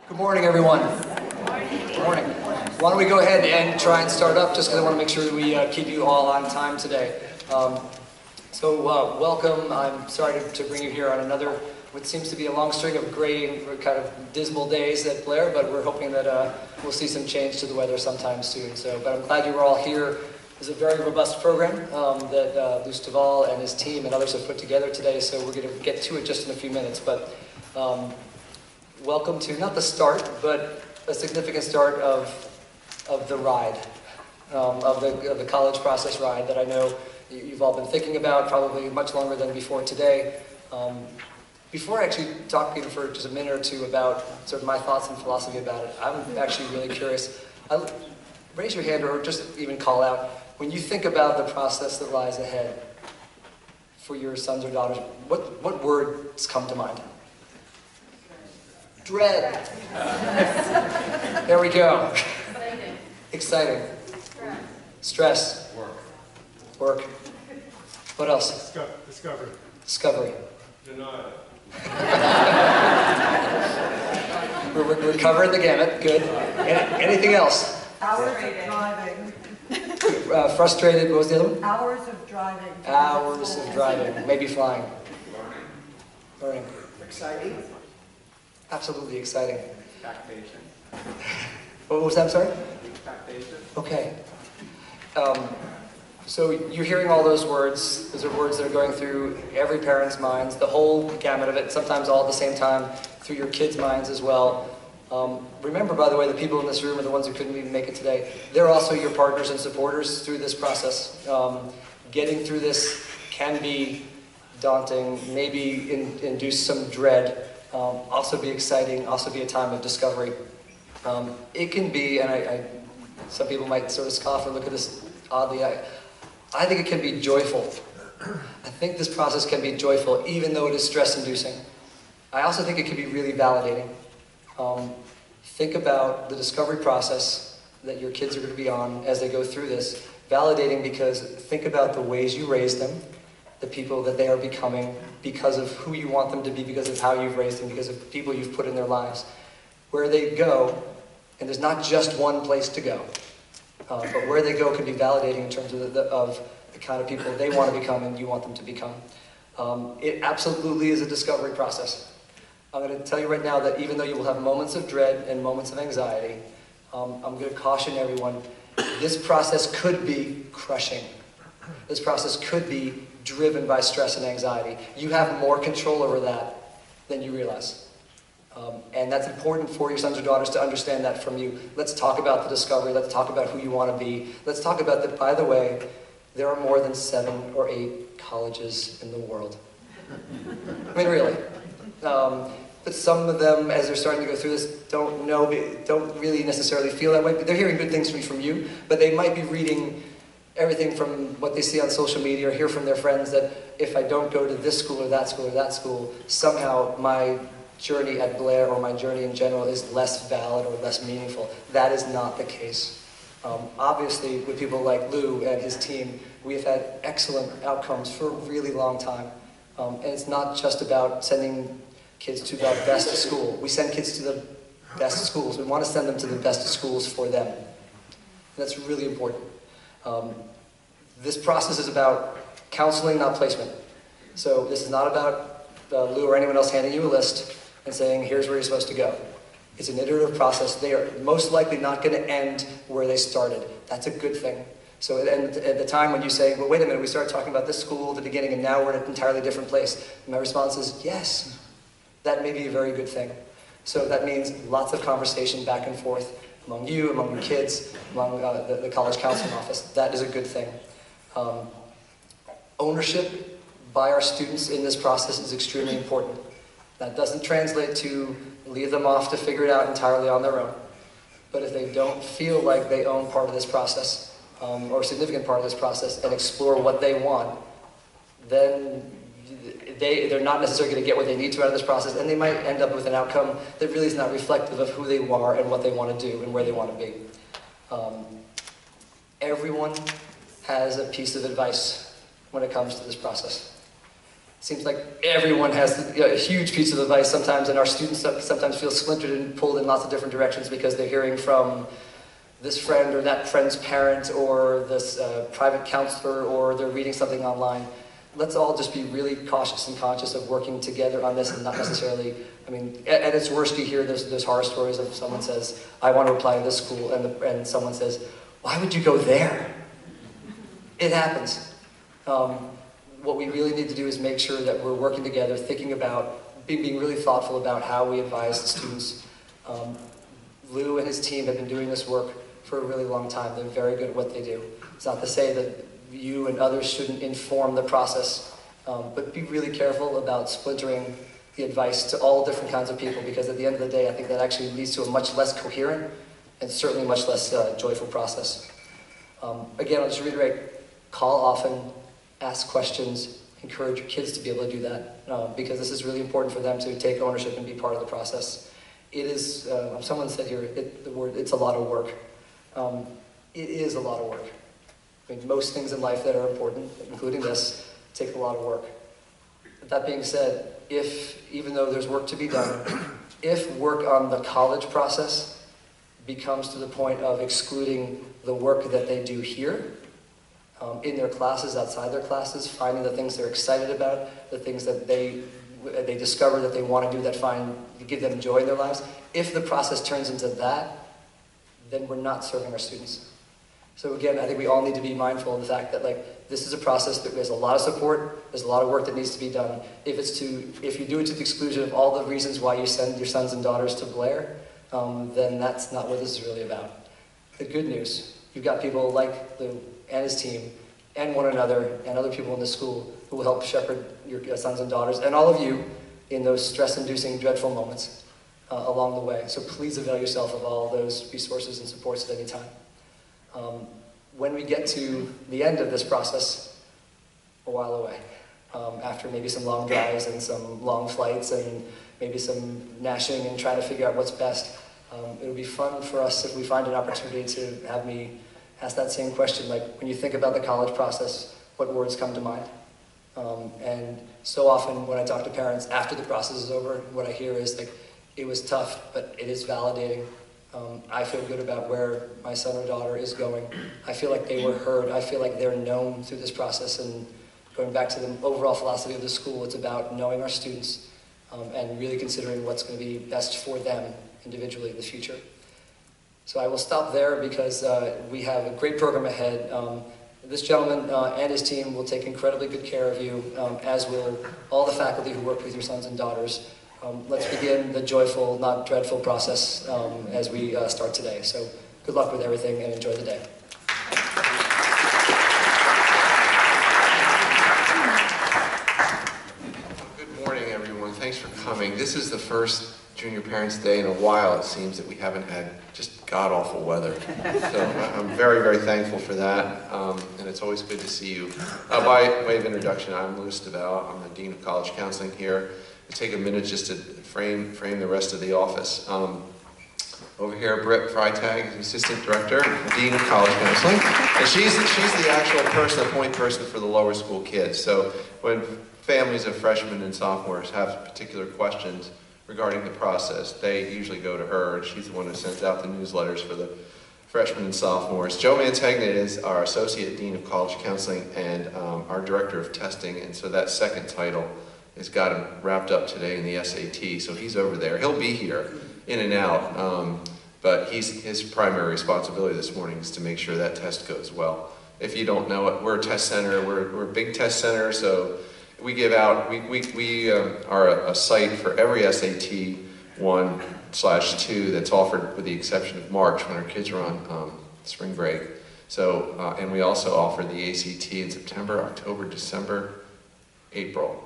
Good morning, everyone. Good morning. Why don't we go ahead and try and start up, just because I want to make sure that we keep you all on time today. Welcome. I'm sorry to bring you here on another, what seems to be a long string of gray and kind of dismal days at Blair, but we're hoping that we'll see some change to the weather sometime soon. But I'm glad you were all here. It's a very robust program that Luce Duval and his team and others have put together today, so we're going to get to it just in a few minutes. But welcome to, not the start, but a significant start of the ride, of the college process ride that I know you've all been thinking about, probably much longer than before today. Before I actually talk to you for just a minute or two about sort of my thoughts and philosophy about it, I'm actually really curious. Raise your hand or just even call out, when you think about the process that lies ahead for your sons or daughters, what words come to mind? Dread. There we go. Exciting. Stress. Work. What else? Discovery. Denial. We're covering the gamut. Good. Anything else? Hours of driving. Frustrated. What was the other one? Hours of driving. Hours of driving. Maybe flying. Learning. Exciting. Absolutely exciting. Expectation. What was that, I'm sorry? Expectation. Okay. So you're hearing all those words. Those are words that are going through every parent's minds, the whole gamut of it, sometimes all at the same time, through your kids' minds as well. Remember, by the way, the people in this room are the ones who couldn't even make it today. They're also your partners and supporters through this process. Getting through this can be daunting, maybe induce some dread. Also be exciting, also be a time of discovery. It can be, and some people might sort of scoff or look at this oddly, I think it can be joyful. I think this process can be joyful, even though it is stress-inducing. I also think it can be really validating. Think about the discovery process that your kids are going to be on as they go through this. Validating because think about the ways you raised them, the people that they are becoming because of who you want them to be, because of how you've raised them, because of people you've put in their lives. Where they go, and there's not just one place to go, but where they go can be validating in terms of the kind of people they want to become and you want them to become. It absolutely is a discovery process. I'm going to tell you right now that even though you will have moments of dread and moments of anxiety, I'm going to caution everyone, this process could be crushing. This process could be driven by stress and anxiety. You have more control over that than you realize. And that's important for your sons or daughters to understand that from you. Let's talk about the discovery. Let's talk about who you want to be. Let's talk about that, by the way, there are more than 7 or 8 colleges in the world. I mean, really. But some of them, as they're starting to go through this, don't really necessarily feel that way. But they're hearing good things from you, but they might be reading everything from what they see on social media or hear from their friends that if I don't go to this school or that school or that school, somehow my journey at Blair or my journey in general is less valid or less meaningful. That is not the case. Obviously, with people like Lou and his team, we have had excellent outcomes for a really long time. And it's not just about sending kids to the best school. We send kids to the best schools. We want to send them to the best schools for them. And that's really important. This process is about counseling, not placement. So this is not about Lou or anyone else handing you a list and saying, here's where you're supposed to go. It's an iterative process. They are most likely not going to end where they started. That's a good thing. So at the time when you say, well, wait a minute, we started talking about this school at the beginning and now we're in an entirely different place. And my response is, yes, that may be a very good thing. So that means lots of conversation back and forth among you, among your kids, among the college counseling office. That is a good thing. Ownership by our students in this process is extremely important. That doesn't translate to leave them off to figure it out entirely on their own. But if they don't feel like they own part of this process, or a significant part of this process, and explore what they want, then they're not necessarily going to get what they need to out of this process, and they might end up with an outcome that really is not reflective of who they are and what they want to do and where they want to be. Everyone has a piece of advice when it comes to this process. Seems like everyone has a huge piece of advice sometimes, and our students sometimes feel splintered and pulled in lots of different directions because they're hearing from this friend or that friend's parent or this private counselor, or they're reading something online. Let's all just be really cautious and conscious of working together on this, and not necessarily, I mean, at its worst you hear those horror stories of someone says, I want to apply to this school, and someone says, why would you go there? It happens. What we really need to do is make sure that we're working together, thinking about, being really thoughtful about how we advise the students. Lou and his team have been doing this work for a really long time. They're very good at what they do. It's not to say that you and others shouldn't inform the process, but be really careful about splintering the advice to all different kinds of people, because at the end of the day, I think that actually leads to a much less coherent and certainly much less joyful process. Again, I'll just reiterate, call often, ask questions, encourage your kids to be able to do that, because this is really important for them to take ownership and be part of the process. It is, someone said here, it's a lot of work. It is a lot of work. I mean, most things in life that are important, including this, take a lot of work. But that being said, even though there's work to be done, if work on the college process becomes to the point of excluding the work that they do here, in their classes, outside their classes, finding the things they're excited about, the things that they discover that they want to do that give them joy in their lives, if the process turns into that, then we're not serving our students. So again, I think we all need to be mindful of the fact that this is a process that there's a lot of support, there's a lot of work that needs to be done. If you do it to the exclusion of all the reasons why you send your sons and daughters to Blair, then that's not what this is really about. The good news, you've got people like Lou and his team and one another and other people in the school who will help shepherd your sons and daughters and all of you in those stress-inducing, dreadful moments along the way. So please avail yourself of all those resources and supports at any time. When we get to the end of this process, a while away, after maybe some long drives and some long flights and maybe some gnashing and trying to figure out what's best, it'll be fun for us if we find an opportunity to have me ask that same question, like when you think about the college process, what words come to mind? And so often when I talk to parents after the process is over, what I hear is it was tough, but it is validating. I feel good about where my son or daughter is going. I feel like they were heard. I feel like they're known through this process. And going back to the overall philosophy of the school, it's about knowing our students and really considering what's going to be best for them individually in the future. So I will stop there because we have a great program ahead. This gentleman and his team will take incredibly good care of you, as will all the faculty who work with your sons and daughters. Let's begin the joyful, not dreadful process as we start today. So good luck with everything and enjoy the day. Good morning, everyone. Thanks for coming. This is the first Junior Parents Day in a while, it seems, that we haven't had just god-awful weather. So I'm very, very thankful for that, and it's always good to see you. By way of introduction, I'm Lou Stabell. I'm the Dean of College Counseling here. I'll take a minute just to frame the rest of the office. Over here, Britt Freitag, the Assistant Director, Dean of College Counseling. And she's the actual point person for the lower school kids. So when families of freshmen and sophomores have particular questions regarding the process, they usually go to her, and she's the one who sends out the newsletters for the freshmen and sophomores. Joe Mantegna is our Associate Dean of College Counseling and our Director of Testing, and so that second title has got him wrapped up today in the SAT, so he's over there. He'll be here, in and out, but his primary responsibility this morning is to make sure that test goes well. If you don't know it, we're a test center, we're a big test center, so we give out, we are a site for every SAT 1/2 that's offered with the exception of March when our kids are on spring break. So, and we also offer the ACT in September, October, December, April.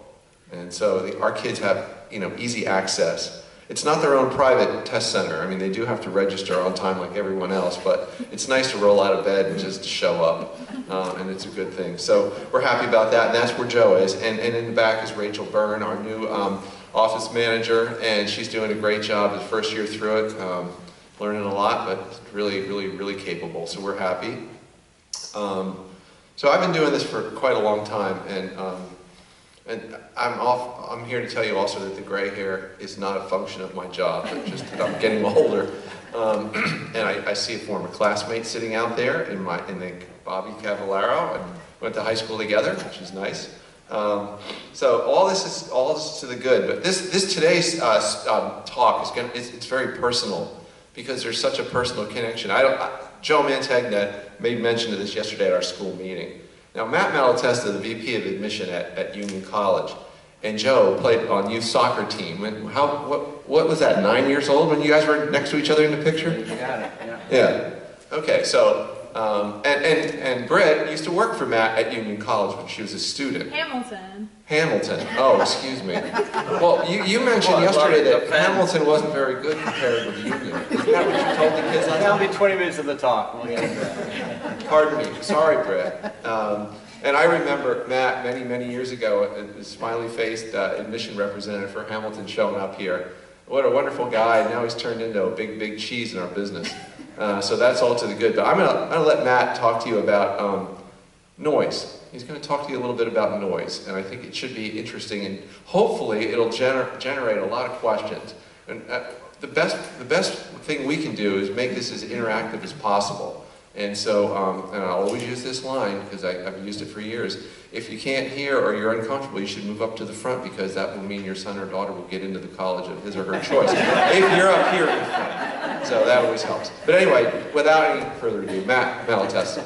And so our kids have, easy access. It's not their own private test center. I mean, they do have to register on time like everyone else, but it's nice to roll out of bed and just show up, and it's a good thing. So we're happy about that, and that's where Joe is. And in the back is Rachel Byrne, our new office manager, and she's doing a great job the first year through it, learning a lot, but really, really, really capable, so we're happy. So I've been doing this for quite a long time, and And I'm here to tell you also that the gray hair is not a function of my job, but just that I'm getting older. And I see a former classmate sitting out there in the Bobby Cavallaro. I went to high school together, which is nice. So all this is to the good. But this today's talk it's very personal because there's such a personal connection. Joe Mantegna made mention of this yesterday at our school meeting. Now, Matt Malatesta, the VP of Admission at Union College, and Joe played on youth soccer team. What was that, 9 years old when you guys were next to each other in the picture? You got it, yeah. Yeah. Okay, so, and Britt used to work for Matt at Union College when she was a student. Hamilton. Hamilton. Oh, excuse me. Well, you mentioned yesterday that Hamilton wasn't very good compared with Union. Isn't that what you told the kids last That'll night? be 20 minutes of the talk. We'll get into that. Pardon me. Sorry, Brett. And I remember Matt many years ago, a smiley-faced admission representative for Hamilton showing up here. What a wonderful guy. Now he's turned into a big cheese in our business. So that's all to the good. But I'm gonna let Matt talk to you about noise. He's going to talk to you a little bit about noise, and I think it should be interesting, and hopefully it'll generate a lot of questions. And the best thing we can do is make this as interactive as possible. And so, and I'll always use this line because I've used it for years. If you can't hear or you're uncomfortable, you should move up to the front because that will mean your son or daughter will get into the college of his or her choice. If you're up here in front. So that always helps. But anyway, without any further ado, Matt Malatesta.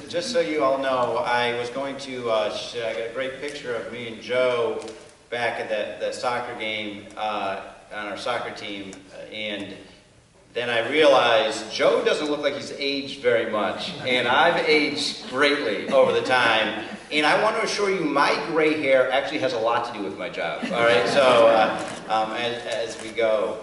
Just so you all know, I was going to, I got a great picture of me and Joe back at that soccer game on our soccer team, and then I realized Joe doesn't look like he's aged very much, and I've aged greatly over the time, and I want to assure you my gray hair actually has a lot to do with my job, all right? So as we go.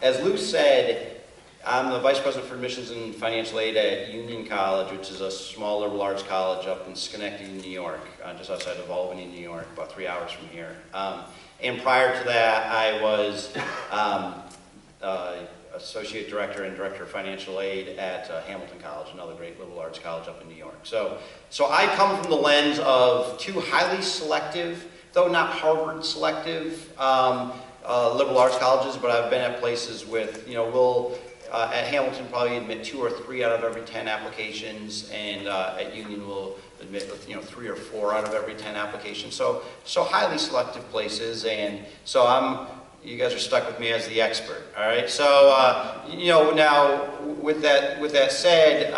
As Lou said, I'm the Vice President for Admissions and Financial Aid at Union College, which is a small liberal arts college up in Schenectady, New York, just outside of Albany, New York, about 3 hours from here. And prior to that, I was Associate Director and Director of Financial Aid at Hamilton College, another great liberal arts college up in New York. So I come from the lens of two highly selective, though not Harvard selective, liberal arts colleges, but I've been at places with, at Hamilton probably admit 2 or 3 out of every 10 applications, and at Union we'll admit 3 or 4 out of every 10 applications. So highly selective places, and so you guys are stuck with me as the expert. All right. So now with that said,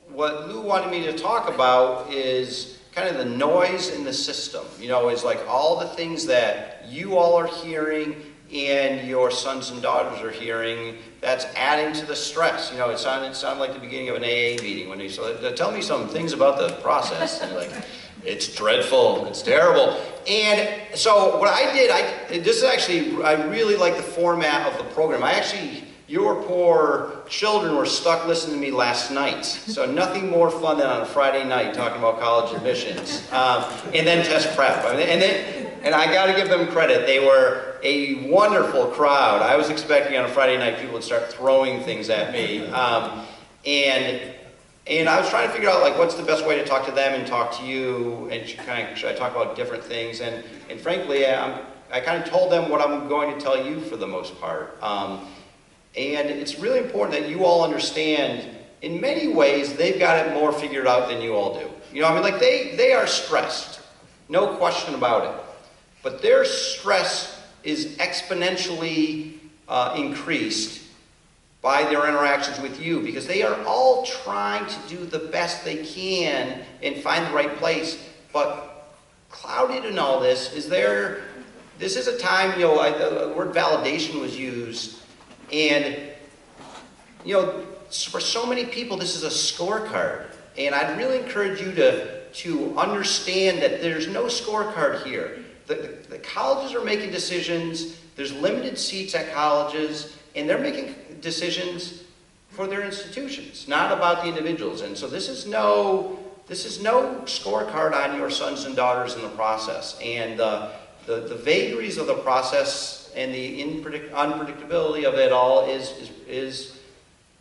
what Lou wanted me to talk about is kind of the noise in the system. Is like all the things that you all are hearing and your sons and daughters are hearing that's adding to the stress. It sounded like the beginning of an AA meeting when they said, tell me some things about the process. And like, it's dreadful, it's terrible. And so what I did, I really like the format of the program. Your poor children were stuck listening to me last night. So nothing more fun than on a Friday night talking about college admissions. And then test prep. And I got to give them credit. They were a wonderful crowd. I was expecting on a Friday night people would start throwing things at me. And I was trying to figure out what's the best way to talk to them and talk to you, and should I talk about different things? And frankly, I kind of told them what I'm going to tell you for the most part. And it's really important that you all understand, in many ways, they've got it more figured out than you all do. They are stressed, no question about it. But their stress is exponentially increased by their interactions with you, because they are all trying to do the best they can and find the right place. But clouded in all this is this is a time, the word validation was used, and for so many people this is a scorecard. And I'd really encourage you to understand that there's no scorecard here. The colleges are making decisions, there's limited seats at colleges, and they're making decisions for their institutions, not about the individuals. And so this is no scorecard on your sons and daughters in the process. And the vagaries of the process and the unpredictability of it all is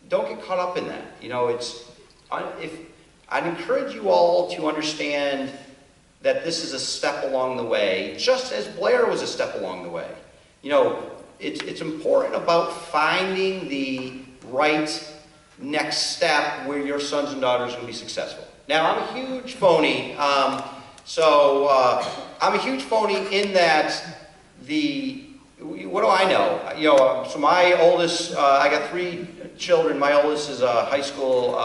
don't get caught up in that. You know, I'd encourage you all to understand that this is a step along the way, just as Blair was a step along the way. You know, it's important about finding the right next step where your sons and daughters can be successful. Now, I'm a huge phony, I'm a huge phony in that what do I know? You know, so my oldest, I got 3 children. My oldest is high school,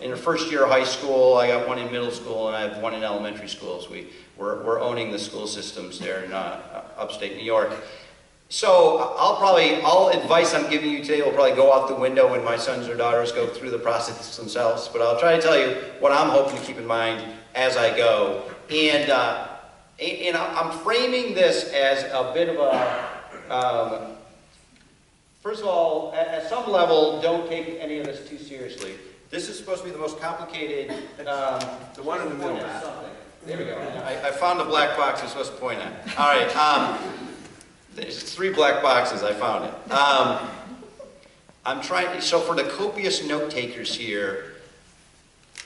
in her first year of high school. I got 1 in middle school, and I have 1 in elementary school. So we're owning the school systems there in upstate New York. So all advice I'm giving you today will probably go out the window when my sons or daughters go through the process themselves. But I'll try to tell you what I'm hoping to keep in mind as I go. And I'm framing this as a bit of a, first of all, at some level, don't take any of this too seriously. This is supposed to be the most complicated. The one in the middle. There we go. I found the black box I'm supposed to point at. All right. There's 3 black boxes. I found it. I'm trying. So for the copious note takers here,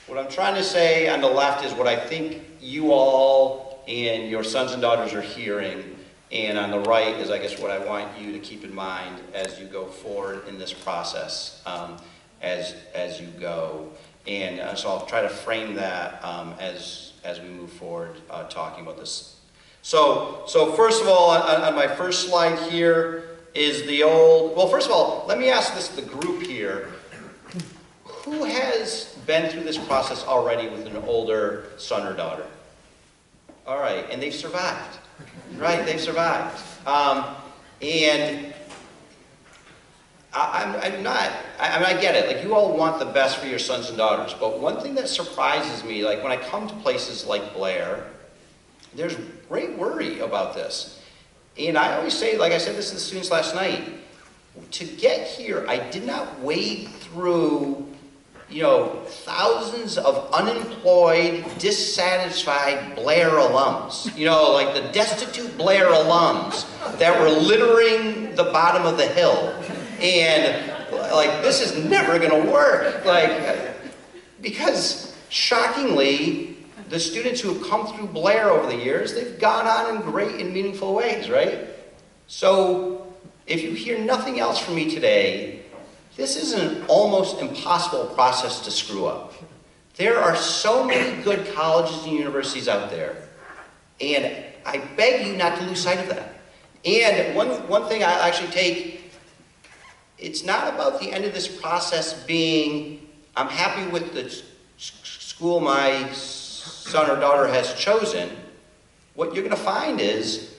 what I'm trying to say on the left is what I think you all and your sons and daughters are hearing, and on the right is, I guess, what I want you to keep in mind as you go forward in this process, as you go. And so I'll try to frame that as we move forward, talking about this. So first of all, on my first slide here is the old. Well, first of all, let me ask this to the group here: who has been through this process already with an older son or daughter? All right, and they've survived, right? They've survived. And I get it. Like, you all want the best for your sons and daughters, but one thing that surprises me, like when I come to places like Blair, there's great worry about this. And I always say, like I said this to the students last night, to get here, I did not wade through, you know, thousands of unemployed, dissatisfied Blair alums. You know, like the destitute Blair alums that were littering the bottom of the hill. And like, this is never gonna work. Like, because shockingly, the students who have come through Blair over the years, they've gone on in great and meaningful ways, right? So if you hear nothing else from me today, this is an almost impossible process to screw up. There are so many good colleges and universities out there, and I beg you not to lose sight of that. And one thing I actually take, it's not about the end of this process being, I'm happy with the school my son or daughter has chosen. What you're going to find is,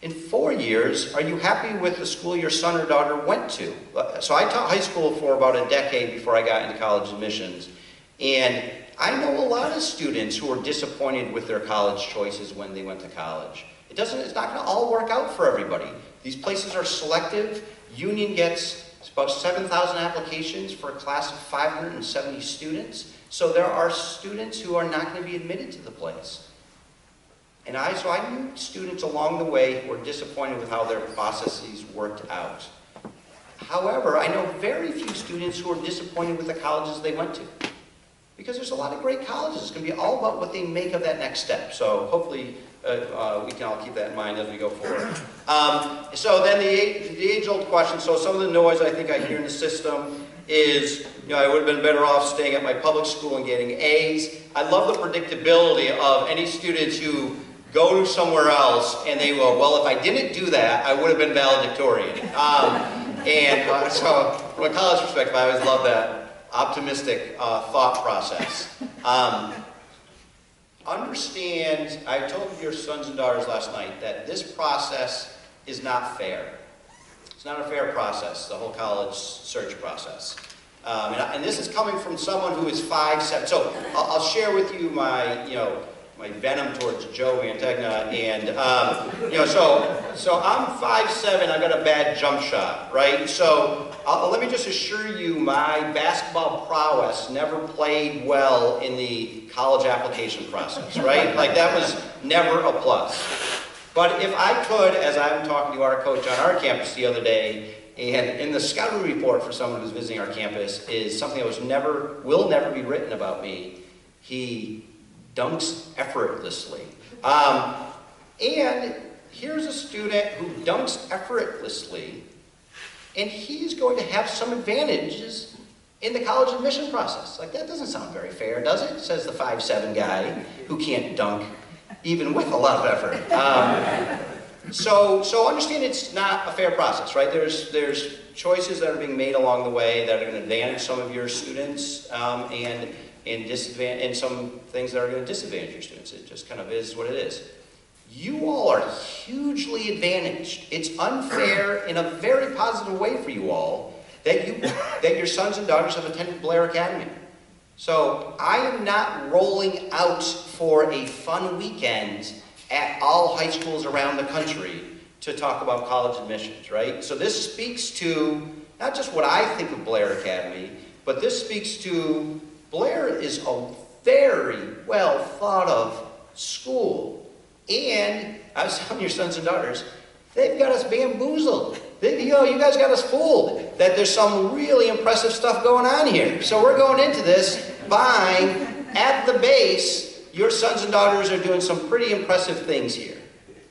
in 4 years, are you happy with the school your son or daughter went to? So I taught high school for about a decade before I got into college admissions. And I know a lot of students who are disappointed with their college choices when they went to college. It's not going to all work out for everybody. These places are selective. Union gets about 7,000 applications for a class of 570 students. So there are students who are not going to be admitted to the place. And so I knew students along the way who were disappointed with how their processes worked out. However, I know very few students who are disappointed with the colleges they went to. Because there's a lot of great colleges. It's going to be all about what they make of that next step. So hopefully we can all keep that in mind as we go forward. So then the age-old question, so some of the noise I think I hear in the system is, you know, I would have been better off staying at my public school and getting A's. I love the predictability of any students who go somewhere else and they will, well, if I didn't do that, I would have been valedictorian. So from a college perspective, I always love that optimistic thought process. Understand, I told your sons and daughters last night that this process is not fair. It's not a fair process, the whole college search process. And this is coming from someone who is 5'7". So I'll share with you my, my venom towards Joe Mantegna. And, so I'm 5'7", I got a bad jump shot, right? So let me just assure you, my basketball prowess never played well in the college application process, right? Like, that was never a plus. But if I could, as I'm talking to our coach on our campus the other day, And in the scouting report for someone who's visiting our campus is something that will never be written about me. He dunks effortlessly. And here's a student who dunks effortlessly, and he's going to have some advantages in the college admission process. Like, that doesn't sound very fair, does it? Says the 5'7" guy who can't dunk, even with a lot of effort. So understand it's not a fair process, right? There's choices that are being made along the way that are going to advantage some of your students, and some things that are going to disadvantage your students. It just kind of is what it is. You all are hugely advantaged. It's unfair in a very positive way for you all that your sons and daughters have attended Blair Academy. So I am not rolling out for a fun weekend at all high schools around the country to talk about college admissions, right? So this speaks to not just what I think of Blair Academy, but this speaks to Blair is a very well thought of school. And I was telling your sons and daughters, they've got us bamboozled. You guys got us fooled that there's some really impressive stuff going on here. So we're going into this buying at the base. Your sons and daughters are doing some pretty impressive things here.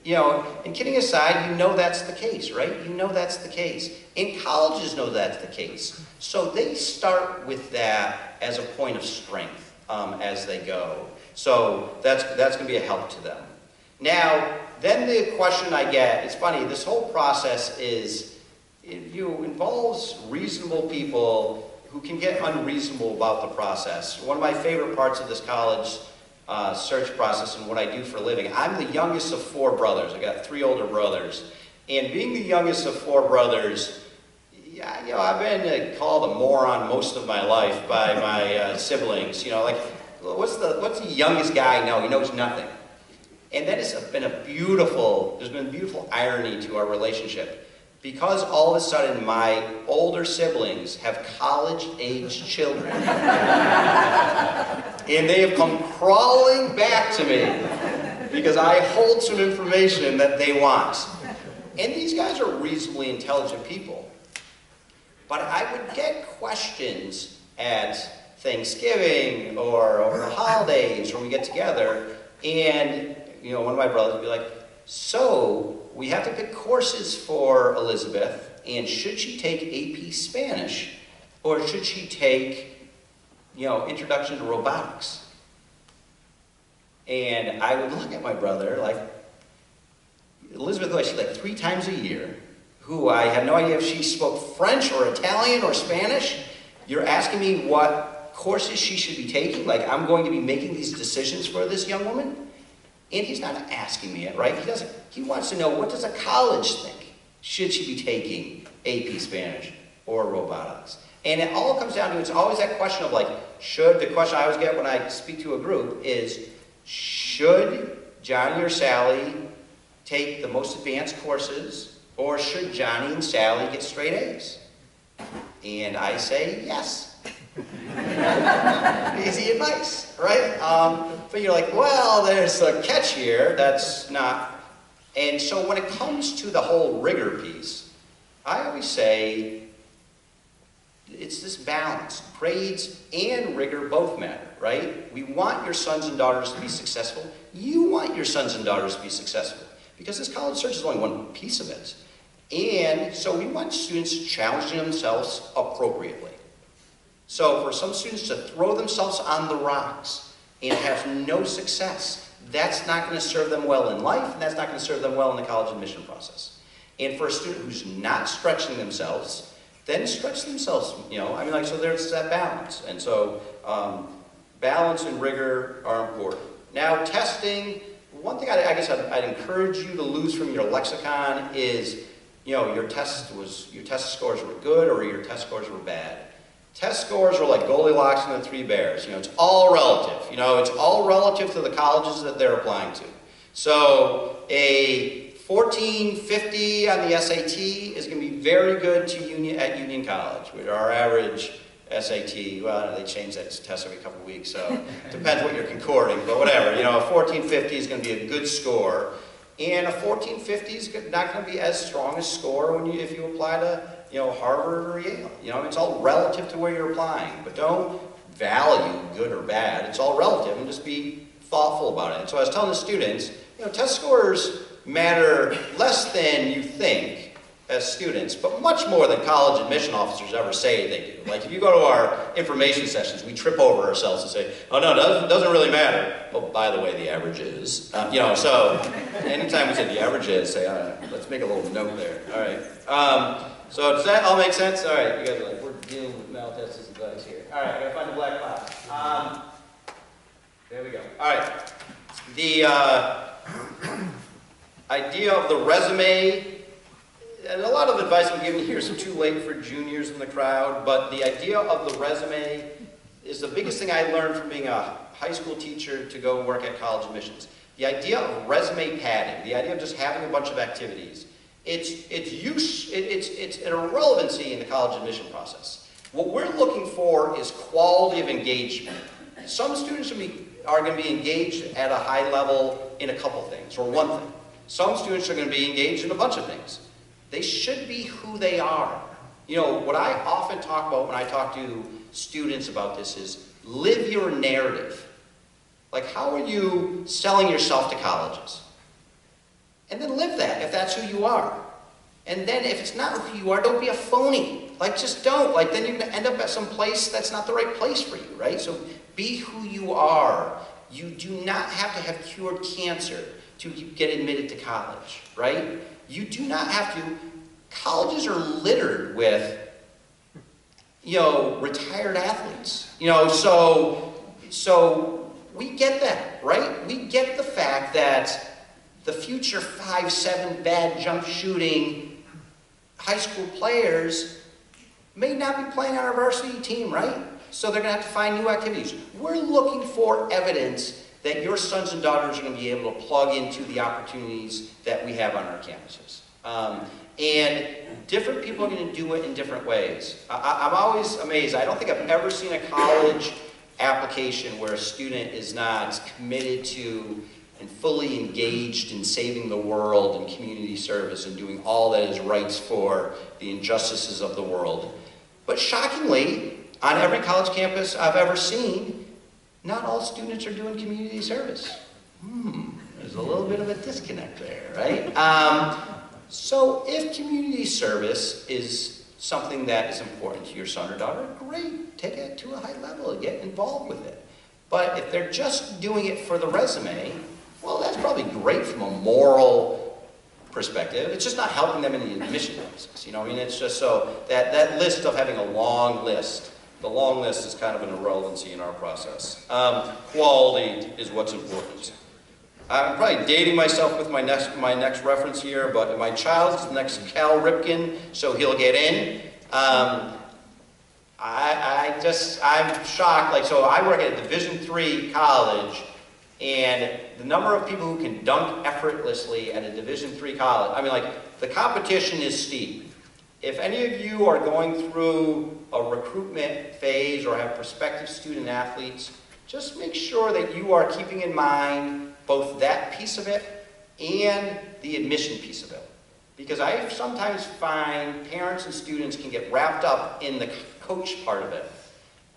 And kidding aside, you know that's the case, right? You know that's the case. And colleges know that's the case. So they start with that as a point of strength as they go. So that's going to be a help to them. Now, then the question I get, it's funny, this whole process involves reasonable people who can get unreasonable about the process. One of my favorite parts of this college search process and what I do for a living, I'm the youngest of 4 brothers. I got 3 older brothers. And being the youngest of 4 brothers, I've been called a moron most of my life by my siblings. What's the youngest guy know? He knows nothing. And that has been there's been a beautiful irony to our relationship. Because all of a sudden my older siblings have college-age children, and they have come crawling back to me because I hold some information that they want. And these guys are reasonably intelligent people. But I would get questions at Thanksgiving or over the holidays when we get together, and one of my brothers would be like, so we have to pick courses for Elizabeth, and should she take AP Spanish, or should she take, Introduction to Robotics? And I would look at my brother like, Elizabeth, who I see like 3 times a year, who I have no idea if she spoke French or Italian or Spanish. You're asking me what courses she should be taking? Like, I'm going to be making these decisions for this young woman? And he's not asking me it, right? He wants to know, what does a college think? Should she be taking AP Spanish or robotics? And it all comes down to, it's always that question of the question I always get when I speak to a group is, should Johnny or Sally take the most advanced courses, or should Johnny and Sally get straight A's? And I say, yes. Easy advice, right? But you're like, well, there's a catch here. That's not. And so when it comes to the whole rigor piece, I always say it's this balance. Grades and rigor both matter, right? We want your sons and daughters to be successful. You want your sons and daughters to be successful, because this college search is only one piece of it. And so we want students challenging themselves appropriately. So for some students to throw themselves on the rocks and have no success, that's not going to serve them well in life, and that's not going to serve them well in the college admission process. And for a student who's not stretching themselves, then stretch themselves, so there's that balance. And so balance and rigor are important. Now, testing, one thing I guess I'd encourage you to lose from your lexicon is, your test scores were good or your test scores were bad. Test scores are like Goldilocks and the 3 Bears. It's all relative. It's all relative to the colleges that they're applying to. So a 1450 on the SAT is going to be very good at Union College, with our average SAT. Well, they change that test every couple of weeks, so it depends what you're concording, but whatever. A 1450 is going to be a good score. And a 1450 is not going to be as strong a score if you apply to Harvard or Yale. It's all relative to where you're applying, but don't value good or bad. It's all relative, and just be thoughtful about it. And so I was telling the students, test scores matter less than you think as students, but much more than college admission officers ever say they do. Like if you go to our information sessions, we trip over ourselves and say, oh no, it doesn't really matter. Oh, by the way, the average is. So anytime we say the average is, say, let's make a little note there. All right. So does that all make sense? All right, you guys are like, we're dealing with Malatesta's advice here. All right, I gotta find the black cloud. There we go. All right. The idea of the resume, and a lot of advice I'm giving here is too late for juniors in the crowd, but the idea of the resume is the biggest thing I learned from being a high school teacher to go work at college admissions. The idea of resume padding, the idea of just having a bunch of activities, it's an irrelevancy in the college admission process. What we're looking for is quality of engagement. Some students are going to be engaged at a high level in a couple things, or one thing. Some students are going to be engaged in a bunch of things. They should be who they are. What I often talk about when I talk to students about this is live your narrative. Like, how are you selling yourself to colleges? And then live that, if that's who you are. And then if it's not who you are, don't be a phony. Like, just don't. Like, then you're going to end up at some place that's not the right place for you, right? So be who you are. You do not have to have cured cancer to get admitted to college, right? You do not have to. Colleges are littered with, retired athletes. So we get that, right? We get the fact that the future 5'7" bad jump shooting high school players may not be playing on our varsity team, right? So they're going to have to find new activities. We're looking for evidence that your sons and daughters are going to be able to plug into the opportunities that we have on our campuses. And different people are going to do it in different ways. I'm always amazed. I don't think I've ever seen a college application where a student is not committed to and fully engaged in saving the world and community service and doing all that is right for the injustices of the world. But shockingly, on every college campus I've ever seen, not all students are doing community service. There's a little bit of a disconnect there, right? So if community service is something that is important to your son or daughter, great, take it to a high level and get involved with it. But if they're just doing it for the resume, well, that's probably great from a moral perspective. It's just not helping them in the admission process. It's just so that list of having a long list, the long list is kind of an irrelevancy in our process. Quality is what's important. I'm probably dating myself with my next reference here, but my child's the next Cal Ripken, so he'll get in. I'm shocked. So I work at a Division III college, and the number of people who can dunk effortlessly at a Division III college, the competition is steep. If any of you are going through a recruitment phase or have prospective student athletes, just make sure that you are keeping in mind both that piece of it and the admission piece of it. Because I sometimes find parents and students can get wrapped up in the coach part of it.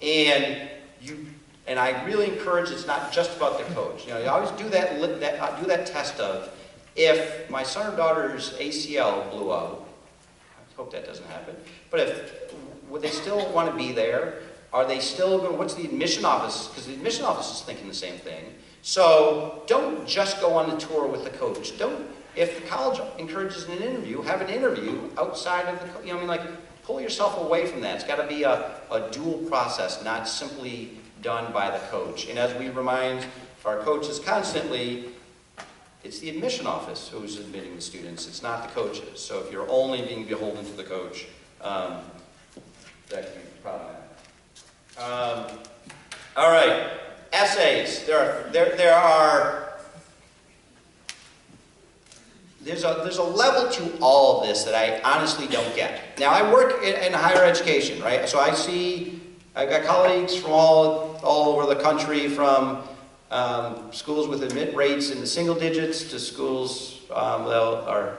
And I really encourage it's not just about the coach. You always do that test of, if my son or daughter's ACL blew out, I hope that doesn't happen, but would they still want to be there? Are they still going, what's the admission office? Because the admission office is thinking the same thing. So don't just go on the tour with the coach. If the college encourages an interview, have an interview outside of the, pull yourself away from that. It's got to be a dual process, not simply done by the coach. And as we remind our coaches constantly, it's the admission office who's admitting the students. It's not the coaches. So if you're only being beholden to the coach, that can be problematic. All right, essays. There's a level to all of this that I honestly don't get. Now, I work in higher education, right? So I've got colleagues from all over the country, from schools with admit rates in the single digits to schools that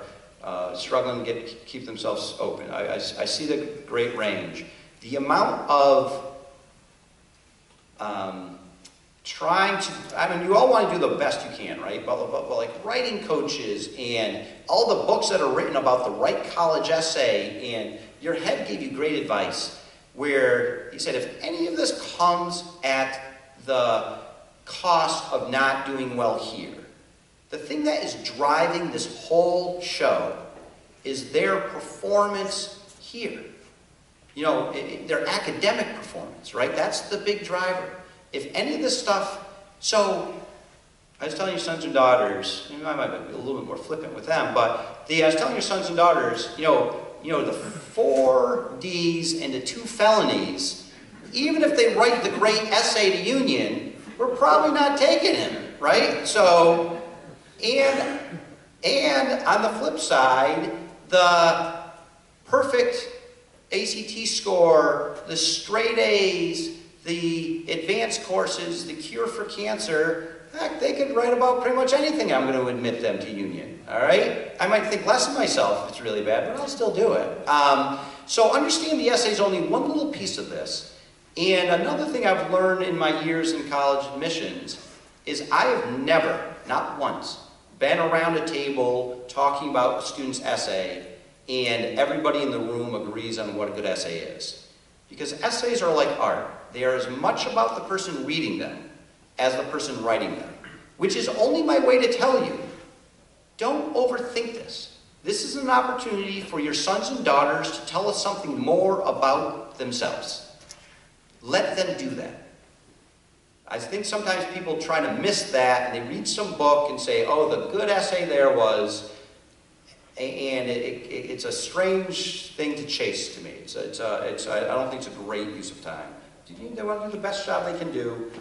struggling to keep themselves open. I see the great range. The amount of trying to, I mean, you all want to do the best you can, right? But like writing coaches and all the books that are written about the right college essay, and your head gave you great advice where he said, if any of this comes at the cost of not doing well here, the thing that is driving this whole show is their performance here. You know, their academic performance, right? That's the big driver. If any of this stuff, so I was telling your sons and daughters, I might be a little bit more flippant with them, but I was telling your sons and daughters, you know, the 4 Ds and the 2 felonies, even if they write the great essay to union, we're probably not taking him, right? So, and on the flip side, the perfect ACT score, the straight A's, the advanced courses, the cure for cancer, heck, they could write about pretty much anything I'm going to admit them to union, all right? I might think less of myself if it's really bad, but I'll still do it. So understand the essay is only one little piece of this. And another thing I've learned in my years in college admissions is I have never, not once, been around a table talking about a student's essay and everybody in the room agrees on what a good essay is. Because essays are like art. They are as much about the person reading them as the person writing them. Which is only my way to tell you, don't overthink this. This is an opportunity for your sons and daughters to tell us something more about themselves. Let them do that. I think sometimes people try to miss that, and they read some book and say, oh, the good essay there was, and it's a strange thing to chase to me. I don't think it's a great use of time. They want to do the best job they can do.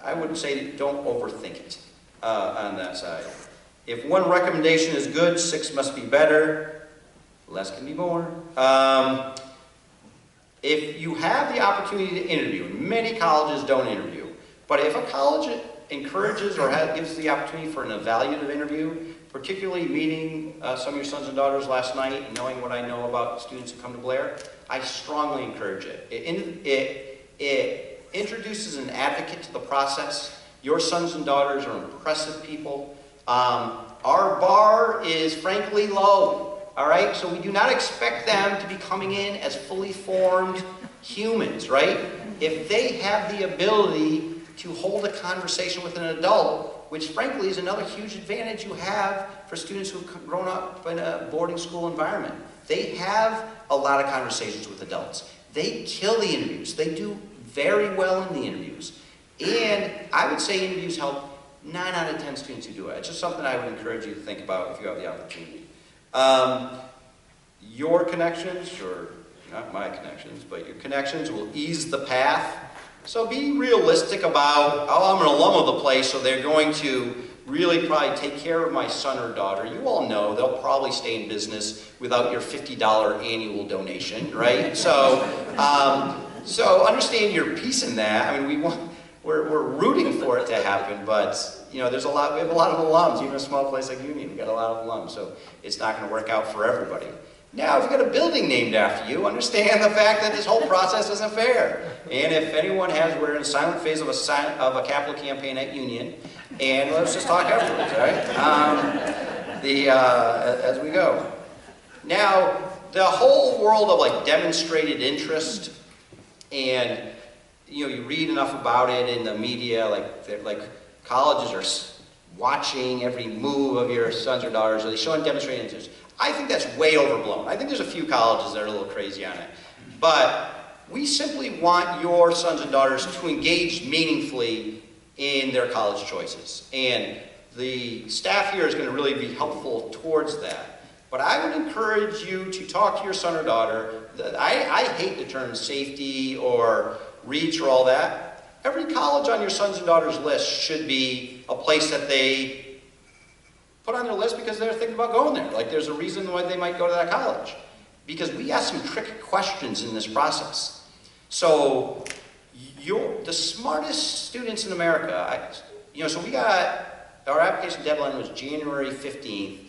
I would say don't overthink it on that side. If one recommendation is good, 6 must be better. Less can be more. If you have the opportunity to interview, many colleges don't interview, but if a college encourages or gives the opportunity for an evaluative interview, particularly meeting some of your sons and daughters last night and knowing what I know about students who come to Blair, I strongly encourage it. It introduces an advocate to the process. Your sons and daughters are impressive people. Our bar is frankly low, all right? So we do not expect them to be coming in as fully formed humans, right? If they have the ability to hold a conversation with an adult, which frankly is another huge advantage you have for students who've grown up in a boarding school environment. They have a lot of conversations with adults. They kill the interviews. They do very well in the interviews. And I would say interviews help 9 out of 10 students who do it. It's just something I would encourage you to think about if you have the opportunity. Your connections, or not my connections, but your connections will ease the path. So be realistic about, oh, I'm an alum of the place, so they're going to really probably take care of my son or daughter. You all know they'll probably stay in business without your $50 annual donation, right? So, so understand your piece in that. I mean, we're rooting for it to happen, but you know, we have a lot of alums, even a small place like Union, we got a lot of alums, so it's not going to work out for everybody. Now, if you've got a building named after you, understand the fact that this whole process isn't fair. And if anyone we're in a silent phase of a capital campaign at Union, and let's just talk afterwards, all right? As we go. Now, the whole world of like demonstrated interest, and you know, you read enough about it in the media, like colleges are watching every move of your sons or daughters, or they show demonstrated interest. I think that's way overblown. I think there's a few colleges that are a little crazy on it. But we simply want your sons and daughters to engage meaningfully in their college choices. And the staff here is going to really be helpful towards that. But I would encourage you to talk to your son or daughter. I hate the term safety or reach or all that. Every college on your sons and daughters list should be a place that they put on their list because they're thinking about going there. Like there's a reason why they might go to that college. Because we ask some tricky questions in this process. So the smartest students in America, so we got, our application deadline was January 15th.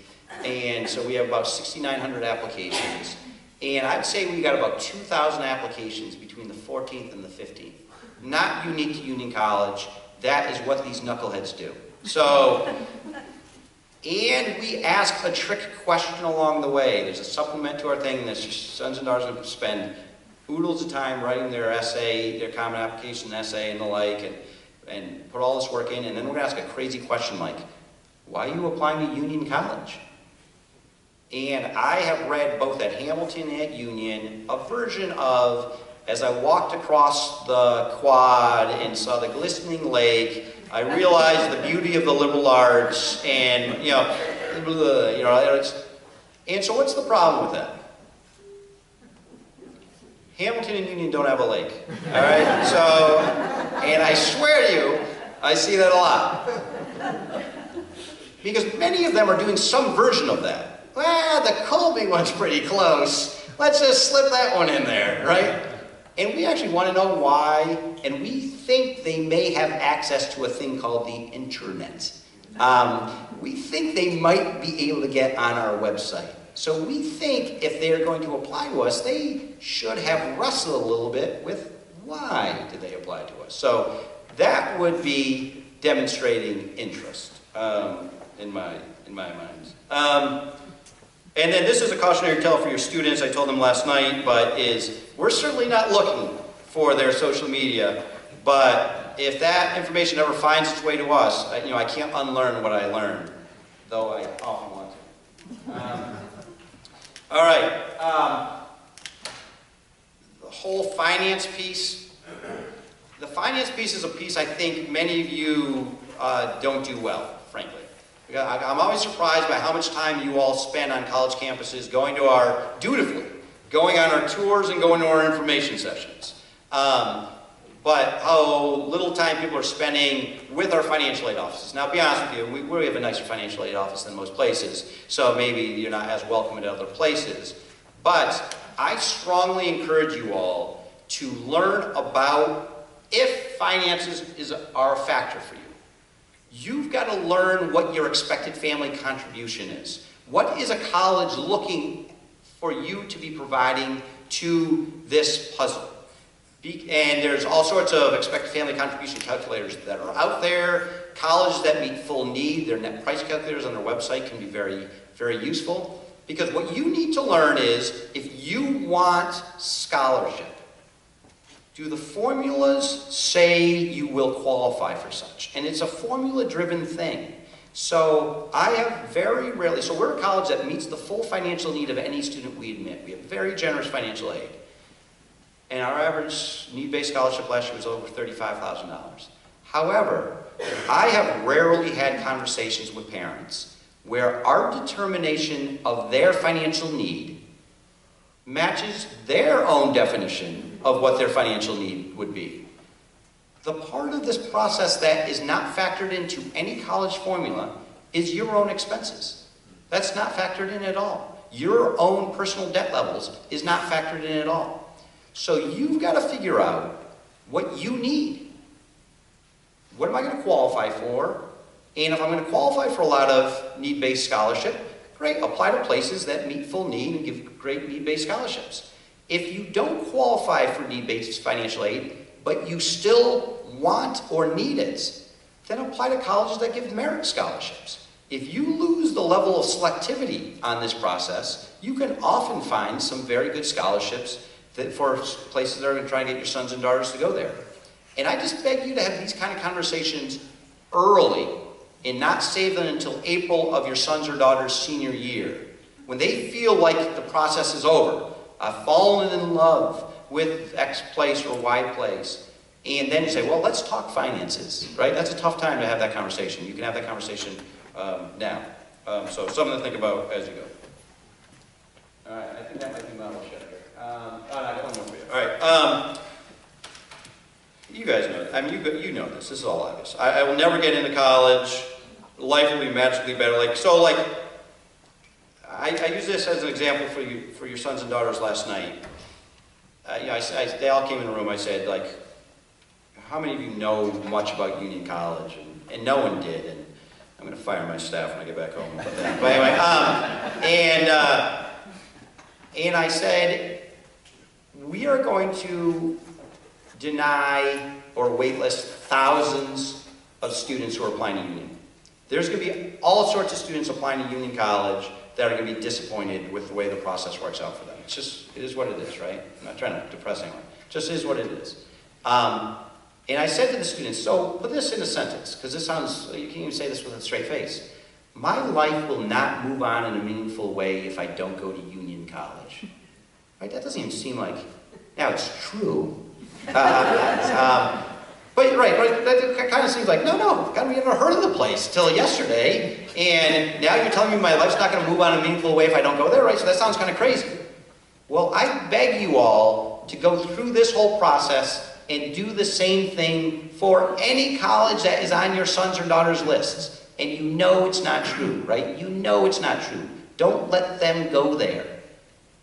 And so we have about 6,900 applications. And I'd say we got about 2,000 applications between the 14th and the 15th. Not unique to Union College. That is what these knuckleheads do. So, and we ask a trick question along the way. There's a supplement to our thing that your sons and daughters are going to spend oodles of time writing their essay, their common application essay and the like, and put all this work in. And then we're going to ask a crazy question like, why are you applying to Union College? And I have read both at Hamilton and at Union a version of, as I walked across the quad and saw the glistening lake, I realized the beauty of the liberal arts, and and so what's the problem with that? Hamilton and Union don't have a lake, all right? So, and I swear to you, I see that a lot. Because many of them are doing some version of that. Well, the Colby one's pretty close. Let's just slip that one in there, right? And we actually want to know why, and we think they may have access to a thing called the internet. We think they might be able to get on our website. So we think if they're going to apply to us, they should have wrestled a little bit with why did they apply to us. So that would be demonstrating interest in my mind. And then this is a cautionary tale for your students. I told them last night, but we're certainly not looking for their social media. But if that information ever finds its way to us, I can't unlearn what I learned, though I often want to. All right. The whole finance piece. The finance piece is a piece I think many of you don't do well, frankly. I'm always surprised by how much time you all spend on college campuses dutifully, going on our tours and going to our information sessions. But how little time people are spending with our financial aid offices. Now, to be honest with you, we have a nicer financial aid office than most places, so maybe you're not as welcome at other places. But I strongly encourage you all to learn about if finances are a factor for you. You've got to learn what your expected family contribution is. What is a college looking for you to be providing to this puzzle? And there's all sorts of expected family contribution calculators that are out there. Colleges that meet full need, their net price calculators on their website can be very, very useful. Because what you need to learn is, if you want scholarship, do the formulas say you will qualify for such? And it's a formula-driven thing. So I have very rarely, so we're a college that meets the full financial need of any student we admit. We have very generous financial aid. And our average need-based scholarship last year was over $35,000. However, I have rarely had conversations with parents where our determination of their financial need matches their own definition of what their financial need would be. The part of this process that is not factored into any college formula is your own expenses. That's not factored in at all. Your own personal debt levels is not factored in at all. So you've got to figure out what you need. What am I going to qualify for? And if I'm going to qualify for a lot of need-based scholarship, great, apply to places that meet full need and give great need-based scholarships. If you don't qualify for need-based financial aid, but you still want or need it, then apply to colleges that give merit scholarships. If you lose the level of selectivity on this process, you can often find some very good scholarships for places that are going to try and get your sons and daughters to go there. And I just beg you to have these kind of conversations early and not save them until April of your son's or daughter's senior year. When they feel like the process is over, I've fallen in love with X place or Y place, and then you say, well, let's talk finances, right? That's a tough time to have that conversation. You can have that conversation now. So something to think about as you go. All right, I think that might be my little shut here. I got one more for you. All right. You guys know, I mean, you know this. This is all obvious. I will never get into college. Life will be magically better. I use this as an example for your sons and daughters last night. They all came in the room. I said, how many of you know much about Union College? And no one did. And I'm going to fire my staff when I get back home. But anyway, And I said, we are going to deny or waitlist thousands of students who are applying to Union. There's going to be all sorts of students applying to Union College that are going to be disappointed with the way the process works out for them. It's just, it is what it is, right? I'm not trying to depress anyone. It just is what it is. And I said to the students, so put this in a sentence, because this sounds, you can't even say this with a straight face. My life will not move on in a meaningful way if I don't go to Union College. Right? That doesn't even seem like, now it's true. But right, that kind of seems like, no, God, we never heard of the place till yesterday, and now you're telling me my life's not going to move on in a meaningful way if I don't go there, right? So that sounds kind of crazy. Well, I beg you all to go through this whole process and do the same thing for any college that is on your sons or daughters' lists. And you know it's not true, right? You know it's not true. Don't let them go there.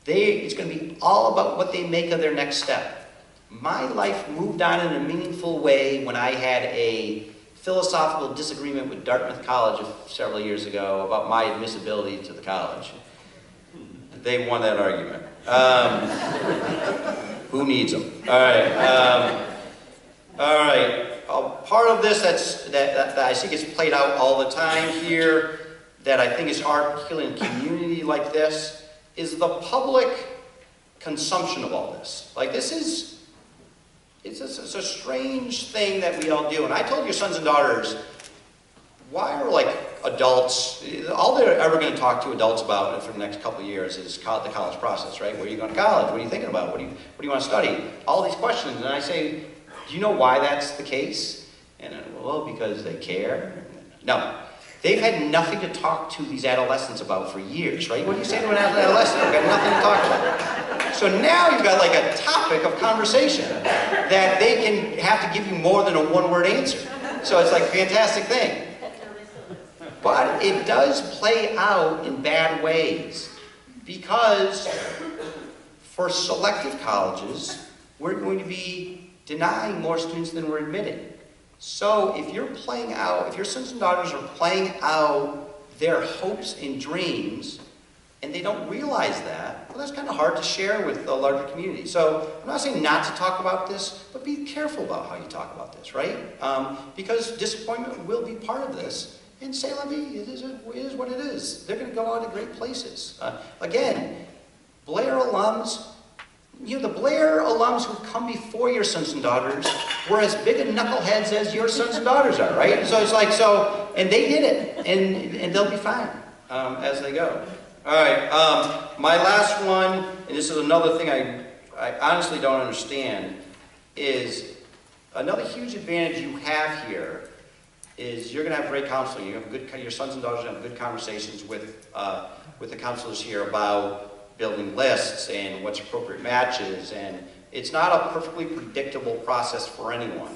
It's going to be all about what they make of their next step. My life moved on in a meaningful way when I had a philosophical disagreement with Dartmouth College several years ago about my admissibility to the college. They won that argument. Who needs them? All right. Part of this that I see gets played out all the time here, that I think is hard, particularly in a community like this, is the public consumption of all this. Like this is, it's a strange thing that we all do. And I told your sons and daughters, why are like adults, all they're ever going to talk to adults about for the next couple of years is the college process, right? Where are you going to college? What are you thinking about? What do you want to study? All these questions. And I say, do you know why that's the case? And well, because they care. No. They've had nothing to talk to these adolescents about for years, right? What do you say to an adolescent? They've got nothing to talk about. So now you've got like a topic of conversation that they can have to give you more than a one-word answer. So it's like a fantastic thing. But it does play out in bad ways because for selective colleges, we're going to be denying more students than we're admitting. So if you're playing out, if your sons and daughters are playing out their hopes and dreams, and they don't realize that, well, that's kind of hard to share with the larger community. So I'm not saying not to talk about this, but be careful about how you talk about this, right? Because disappointment will be part of this. And say la vie, it is what it is. They're going to go on to great places. Again, Blair alums, the Blair alums who come before your sons and daughters were as big a knuckleheads as your sons and daughters are, right? So it's like, and they did it, and they'll be fine as they go. All right, my last one, and this is another thing I honestly don't understand, is another huge advantage you have here is you're going to have great counseling. You have your sons and daughters have good conversations with the counselors here about building lists and what's appropriate matches, and it's not a perfectly predictable process for anyone.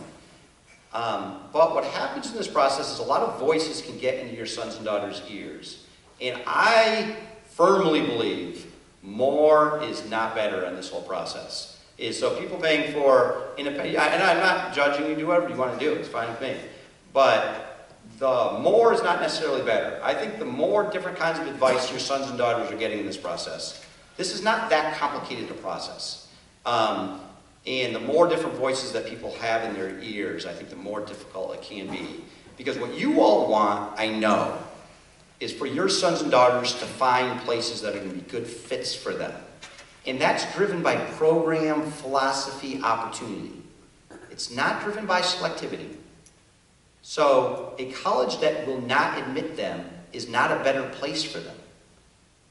But what happens in this process is a lot of voices can get into your sons and daughters' ears. And I firmly believe more is not better in this whole process. So people paying for independent, and I'm not judging you, do whatever you want to do, it's fine with me. But the more is not necessarily better. I think the more different kinds of advice your sons and daughters are getting in this process, this is not that complicated a process. And the more different voices that people have in their ears, I think the more difficult it can be. Because what you all want, I know, is for your sons and daughters to find places that are going to be good fits for them. And that's driven by program, philosophy, opportunity. It's not driven by selectivity. So a college that will not admit them is not a better place for them.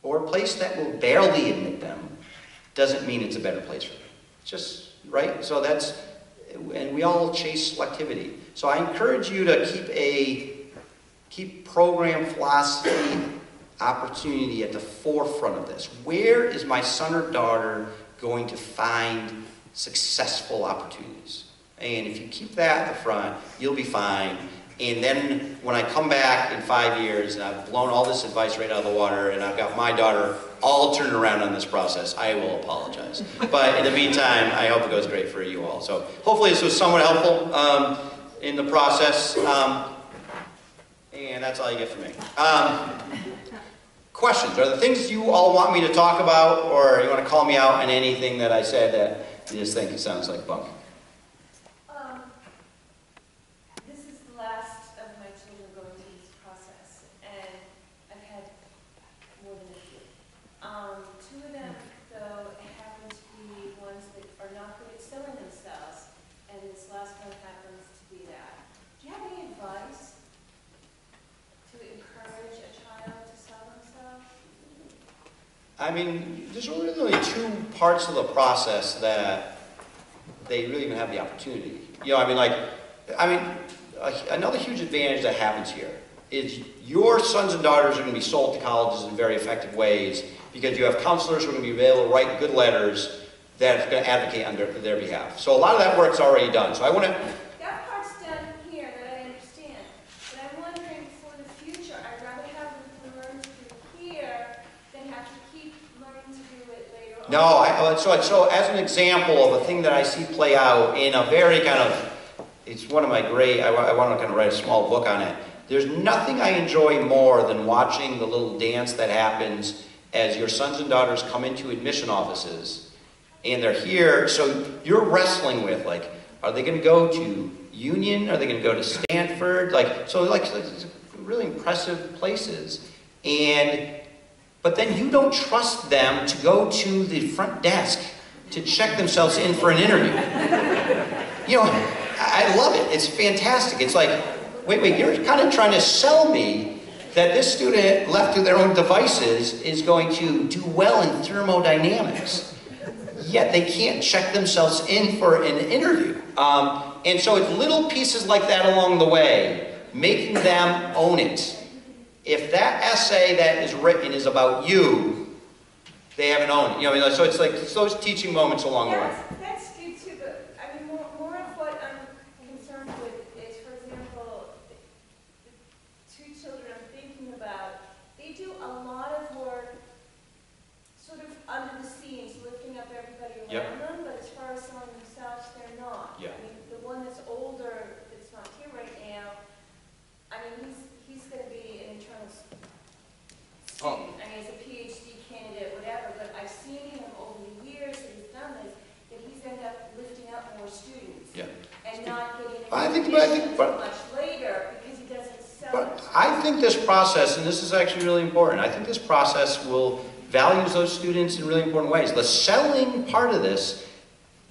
Or a place that will barely admit them doesn't mean it's a better place for them. It's just, right? So that's, and we all chase selectivity. So I encourage you to keep program philosophy opportunity at the forefront of this. Where is my son or daughter going to find successful opportunities? And if you keep that at the front, you'll be fine. And then when I come back in 5 years and I've blown all this advice right out of the water and I've got my daughter all turned around on this process, I will apologize. But in the meantime, I hope it goes great for you all. So hopefully this was somewhat helpful in the process. And that's all you get from me. questions? Are there things you all want me to talk about, or you want to call me out on anything that I said that you just think it sounds like bunk? This is the last of my children going through this process, and I've had more than a few. Two of them, though, happen to be ones that are not good at selling themselves, and this last one happens to be that. Do you have any advice to encourage a child to sell themselves? I mean, there's really only two parts of the process that they really even have the opportunity. You know, another huge advantage that happens here is your sons and daughters are going to be sold to colleges in very effective ways because you have counselors who are going to be able to write good letters that are going to advocate on their behalf. So a lot of that work's already done. So I want to... That part's done here, that I understand. But I'm wondering, for the future, I'd rather have them learn to do here than have to keep learning to do it later on. No, so as an example of a thing that I see play out in a very kind of... It's one of my great... I want to kind of write a small book on it. There's nothing I enjoy more than watching the little dance that happens as your sons and daughters come into admission offices and they're here. So you're wrestling with, like, are they going to go to Union? Are they going to go to Stanford? Like really impressive places. But then you don't trust them to go to the front desk to check themselves in for an interview. You know, I love it. It's fantastic. It's like, wait, you're kind of trying to sell me that this student left to their own devices is going to do well in thermodynamics. Yet they can't check themselves in for an interview. And so it's little pieces like that along the way, making them own it. If that essay that is written is about you, they haven't owned it. You know, so it's like it's those teaching moments along the way. That's good too, but I mean, more of what I'm concerned with is, for example, the two children I'm thinking about, they do a lot of work sort of under the scenes, lifting up everybody around them, but as far as selling themselves, they're not. Yeah. I mean, the one that's older, that's not here right now, I mean, he's going to be an internal student. I mean, he's a PhD candidate, whatever, but I've seen him over the years that he's done this, that he's ended up lifting up more students. Yeah. And not getting I think, much later because he doesn't sell But it. I think this process, and this is actually really important, I think this process will values those students in really important ways. The selling part of this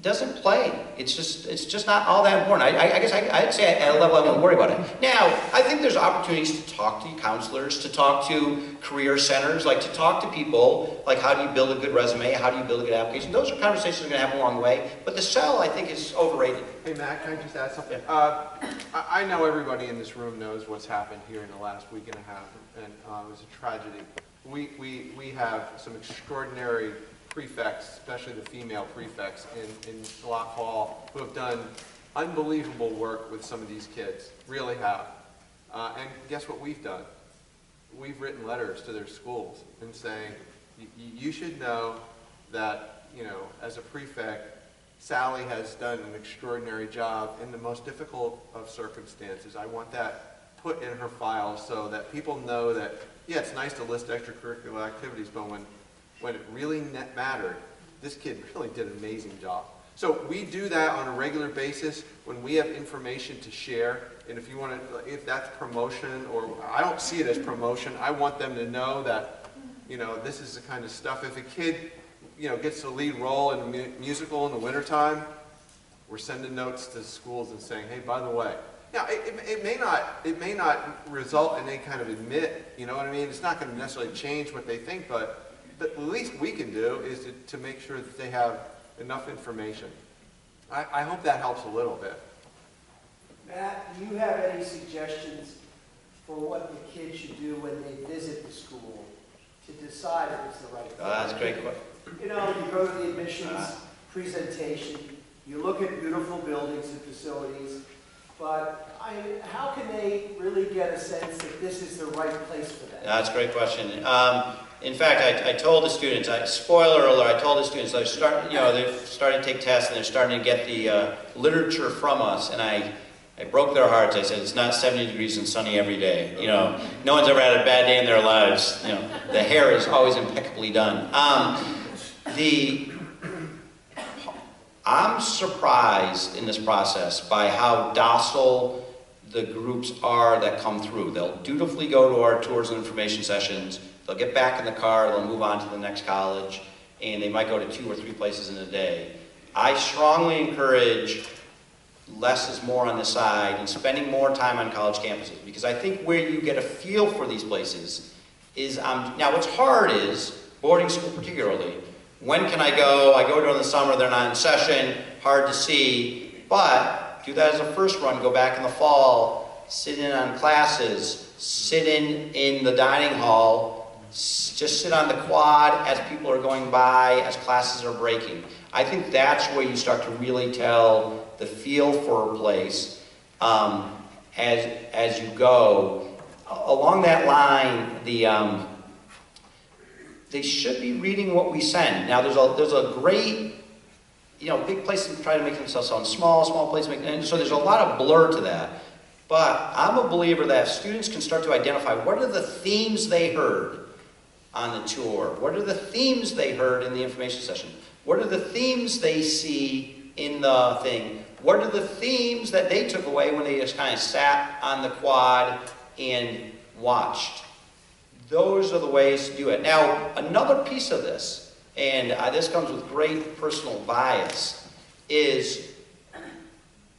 doesn't play. It's just not all that important. I guess I'd say at a level I wouldn't worry about it. Now, I think there's opportunities to talk to counselors, to talk to career centers, like to talk to people, like how do you build a good resume, how do you build a good application. Those are conversations that are going to happen along the way. But the sell, I think, is overrated. Hey, Matt, can I just add something? Yeah. I know everybody in this room knows what's happened here in the last week and a half, and it was a tragedy. We have some extraordinary prefects, especially the female prefects in Lock Hall, who have done unbelievable work with some of these kids, really have. And guess what we've done? We've written letters to their schools and saying, you should know that, you know, as a prefect, Sally has done an extraordinary job in the most difficult of circumstances. I want that put in her file so that people know that, yeah, it's nice to list extracurricular activities, but when it really mattered, this kid really did an amazing job. So we do that on a regular basis when we have information to share. And if you want to, if that's promotion, or I don't see it as promotion, I want them to know that, you know, this is the kind of stuff. If a kid, you know, gets the lead role in a musical in the wintertime, we're sending notes to schools and saying, hey, by the way. Now, it may not result in any kind of admit, you know what I mean? It's not going to necessarily change what they think, but the least we can do is to make sure that they have enough information. I hope that helps a little bit. Matt, do you have any suggestions for what the kids should do when they visit the school to decide if it's the right thing? That's a great question. You know, you go to the admissions presentation, you look at beautiful buildings and facilities, but how can they really get a sense that this is the right place for them? That's a great question. In fact, I told the students, spoiler alert, I told the students, they're starting to take tests and they're starting to get the literature from us, and I I broke their hearts. I said, it's not 70 degrees and sunny every day. You know, no one's ever had a bad day in their lives. You know, the hair is always impeccably done. I'm surprised in this process by how docile the groups are that come through. They'll dutifully go to our tours and information sessions. They'll get back in the car. They'll move on to the next college. And they might go to 2 or 3 places in a day. I strongly encourage less is more on the side and spending more time on college campuses, because I think where you get a feel for these places is, now what's hard is, boarding school particularly, when can I go? I go during the summer, they're not in session, hard to see, but do that as a first run, go back in the fall, sit in on classes, sit in the dining hall, just sit on the quad as people are going by, as classes are breaking. I think that's where you start to really tell the feel for a place as you go. Along that line, they should be reading what we send. Now, there's a great, big places try to make themselves sound small places, and so there's a lot of blur to that. But I'm a believer that if students can start to identify what are the themes they heard on the tour, what are the themes they heard in the information session, what are the themes they see in the thing, what are the themes that they took away when they just kind of sat on the quad and watched. Those are the ways to do it. Now, another piece of this, and this comes with great personal bias, is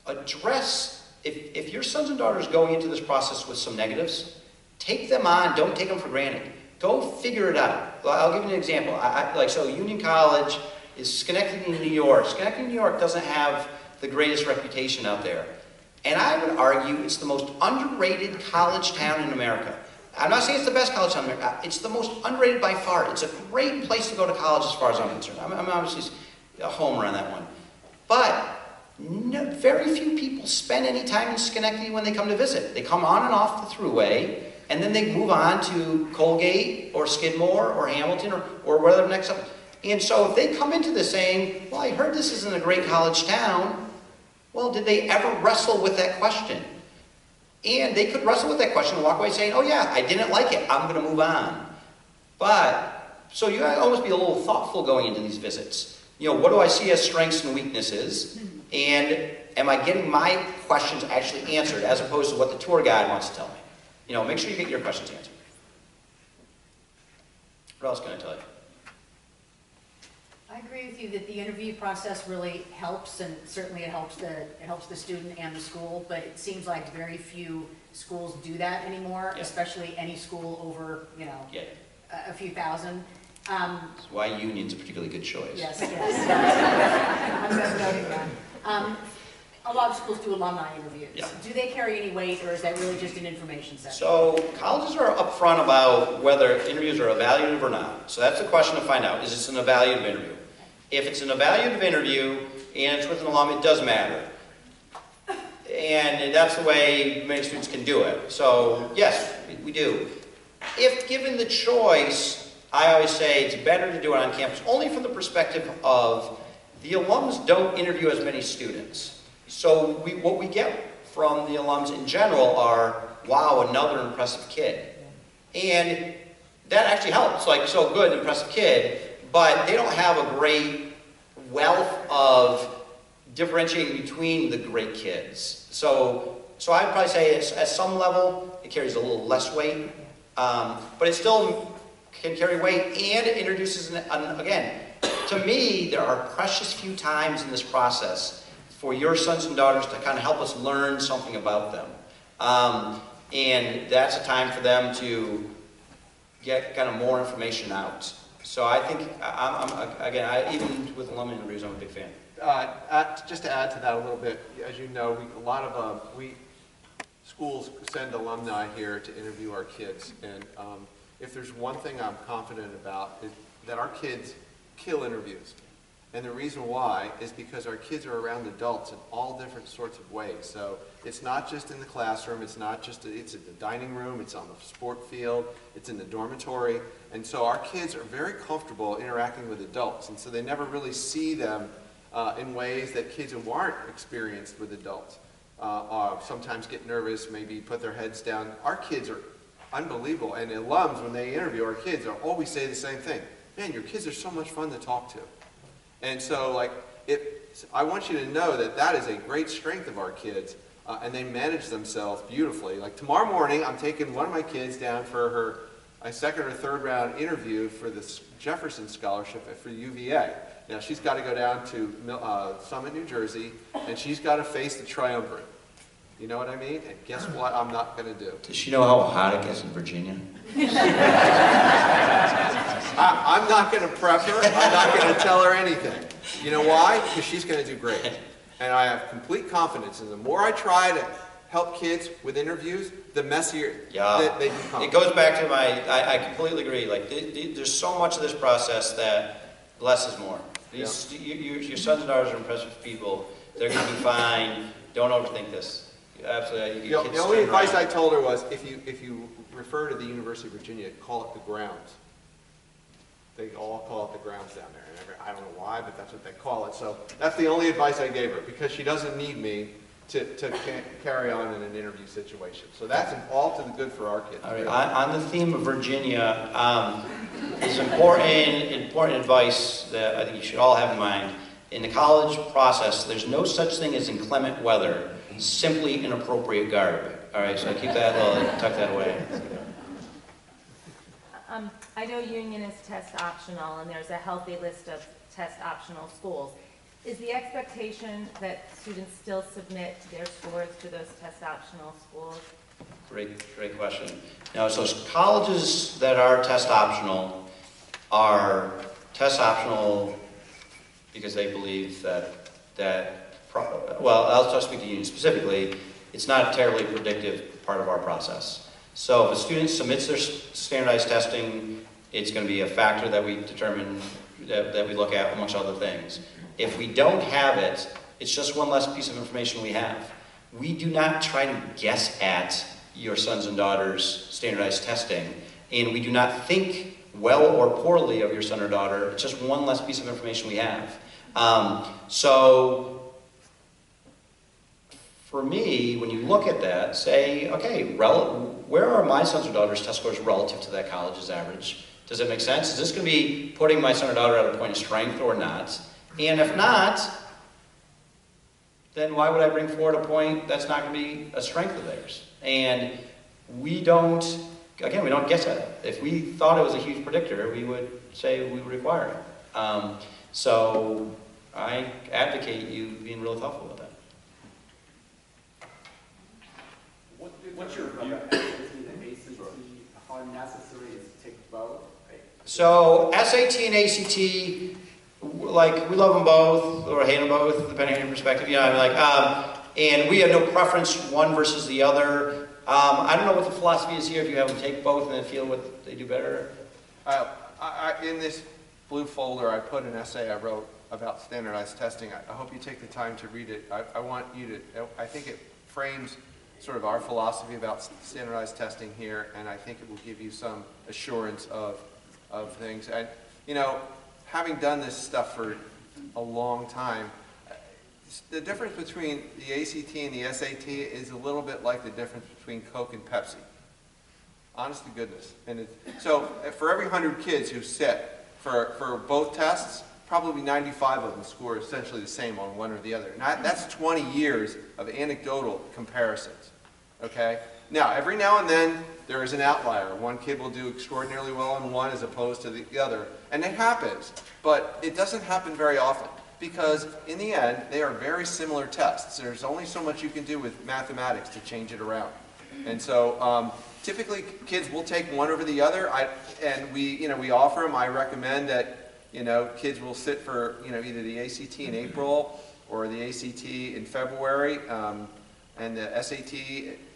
address, if your sons and daughters going into this process with some negatives, take them on, don't take them for granted. Go figure it out. I'll give you an example. So Union College is Schenectady, New York. Schenectady, New York doesn't have the greatest reputation out there. And I would argue it's the most underrated college town in America. I'm not saying it's the best college town in America. It's the most underrated by far. It's a great place to go to college as far as I'm concerned. I'm obviously a homer on that one. But very few people spend any time in Schenectady when they come to visit. They come on and off the thruway, and then they move on to Colgate or Skidmore or Hamilton or whatever next up. And so if they come into this saying, well, I heard this isn't a great college town, well, did they ever wrestle with that question? And they could wrestle with that question and walk away saying, oh yeah, I didn't like it, I'm going to move on. But, so you gotta almost be a little thoughtful going into these visits. What do I see as strengths and weaknesses? And am I getting my questions actually answered as opposed to what the tour guide wants to tell me? Make sure you get your questions answered. What else can I tell you? I agree with you that the interview process really helps, and certainly it helps the student and the school, but it seems like very few schools do that anymore, Yeah. especially any school over, Yeah. a few thousand. That's why Union's a particularly good choice. Yes. I'm noting that. A lot of schools do alumni interviews. Yeah. Do they carry any weight, or is that really just an information session? So colleges are upfront about whether interviews are evaluative or not. So that's the question to find out. Is this an evaluative interview? If it's an evaluative interview and it's with an alum, it does matter. And that's the way many students can do it. So yes, we do. If given the choice, I always say it's better to do it on campus, only from the perspective of the alums don't interview as many students. So what we get from the alums in general are, wow, another impressive kid. And that actually helps, like, so good, impressive kid, but they don't have a great wealth of differentiating between the great kids. So I'd probably say at some level, it carries a little less weight, but it still can carry weight, and it introduces, again, to me, there are precious few times in this process for your sons and daughters to kind of help us learn something about them. And that's a time for them to get kind of more information out. So I think, even with alumni interviews, I'm a big fan. Just to add to that a little bit, as you know, a lot of schools send alumni here to interview our kids. And if there's one thing I'm confident about, is that our kids kill interviews. And the reason why is because our kids are around adults in all different sorts of ways. So it's not just in the classroom, it's in the dining room, it's on the sport field, it's in the dormitory. And so our kids are very comfortable interacting with adults. And so they never really see them in ways that kids who aren't experienced with adults. sometimes get nervous, maybe put their heads down. Our kids are unbelievable, and alums, when they interview our kids, always say the same thing. Man, your kids are so much fun to talk to. And so, like, I want you to know that that is a great strength of our kids, and they manage themselves beautifully. Like, tomorrow morning, I'm taking one of my kids down for a second or third round interview for the Jefferson Scholarship for UVA. Now, she's got to go down to Summit, New Jersey, and she's got to face the triumvirate. You know what I mean? And guess what I'm not going to do? Does she know how hot it gets in Virginia? I'm not going to prep her. I'm not going to tell her anything. You know why? Because she's going to do great. And I have complete confidence. And the more I try to help kids with interviews, the messier they become. It goes back to I completely agree. Like, there's so much of this process that less is more. Your sons and daughters are impressive people. They're going to be fine. Don't overthink this. Absolutely. The only advice I told her was, if you refer to the University of Virginia, call it the grounds. They all call it the grounds down there. And I don't know why, but that's what they call it. So that's the only advice I gave her, because she doesn't need me to carry on in an interview situation. So that's all to the good for our kids. All right. On the theme of Virginia, is important advice that I think you should all have in mind. In the college process, there's no such thing as inclement weather, simply inappropriate garb. All right, so keep that, tuck that away. I know Union is test optional, and there's a healthy list of test optional schools. Is the expectation that students still submit their scores to those test optional schools? Great question. Now, so colleges that are test optional because they believe well, I'll just speak to Union specifically, it's not a terribly predictive part of our process. So if a student submits their standardized testing, it's going to be a factor that we determine, that we look at amongst other things. If we don't have it, it's just one less piece of information we have. We do not try to guess at your sons and daughters' standardized testing, and we do not think well or poorly of your son or daughter. It's just one less piece of information we have. So for me, when you look at that, say, okay, where are my sons or daughters' test scores relative to that college's average? Does it make sense? Is this going to be putting my son or daughter at a point of strength or not? And if not, then why would I bring forward a point that's not going to be a strength of theirs? And we don't guess at it. If we thought it was a huge predictor, we would say we would require it. So I advocate you being really thoughtful with that. What's your view on SAT and ACT? How necessary is to take both? So SAT and ACT, like, we love them both or hate them both, depending on your perspective. You know, I mean, and we have no preference one versus the other. I don't know what the philosophy is here. If you have them take both and then feel what they do better. In this blue folder, I put an essay I wrote about standardized testing. I hope you take the time to read it. I want you to. I think it frames sort of our philosophy about standardized testing here, and I think it will give you some assurance of things. And, you know, having done this stuff for a long time, the difference between the ACT and the SAT is a little bit like the difference between Coke and Pepsi. Honest to goodness. And so for every 100 kids who sit for both tests, probably 95 of them score essentially the same on one or the other. And that's 20 years of anecdotal comparisons, okay? Now, every now and then, there is an outlier. One kid will do extraordinarily well on one as opposed to the other. And it happens, but it doesn't happen very often because, in the end, they are very similar tests. There's only so much you can do with mathematics to change it around. And so, typically, kids will take one over the other, and we offer them. I recommend that kids will sit for either the ACT in April or the ACT in February, and the SAT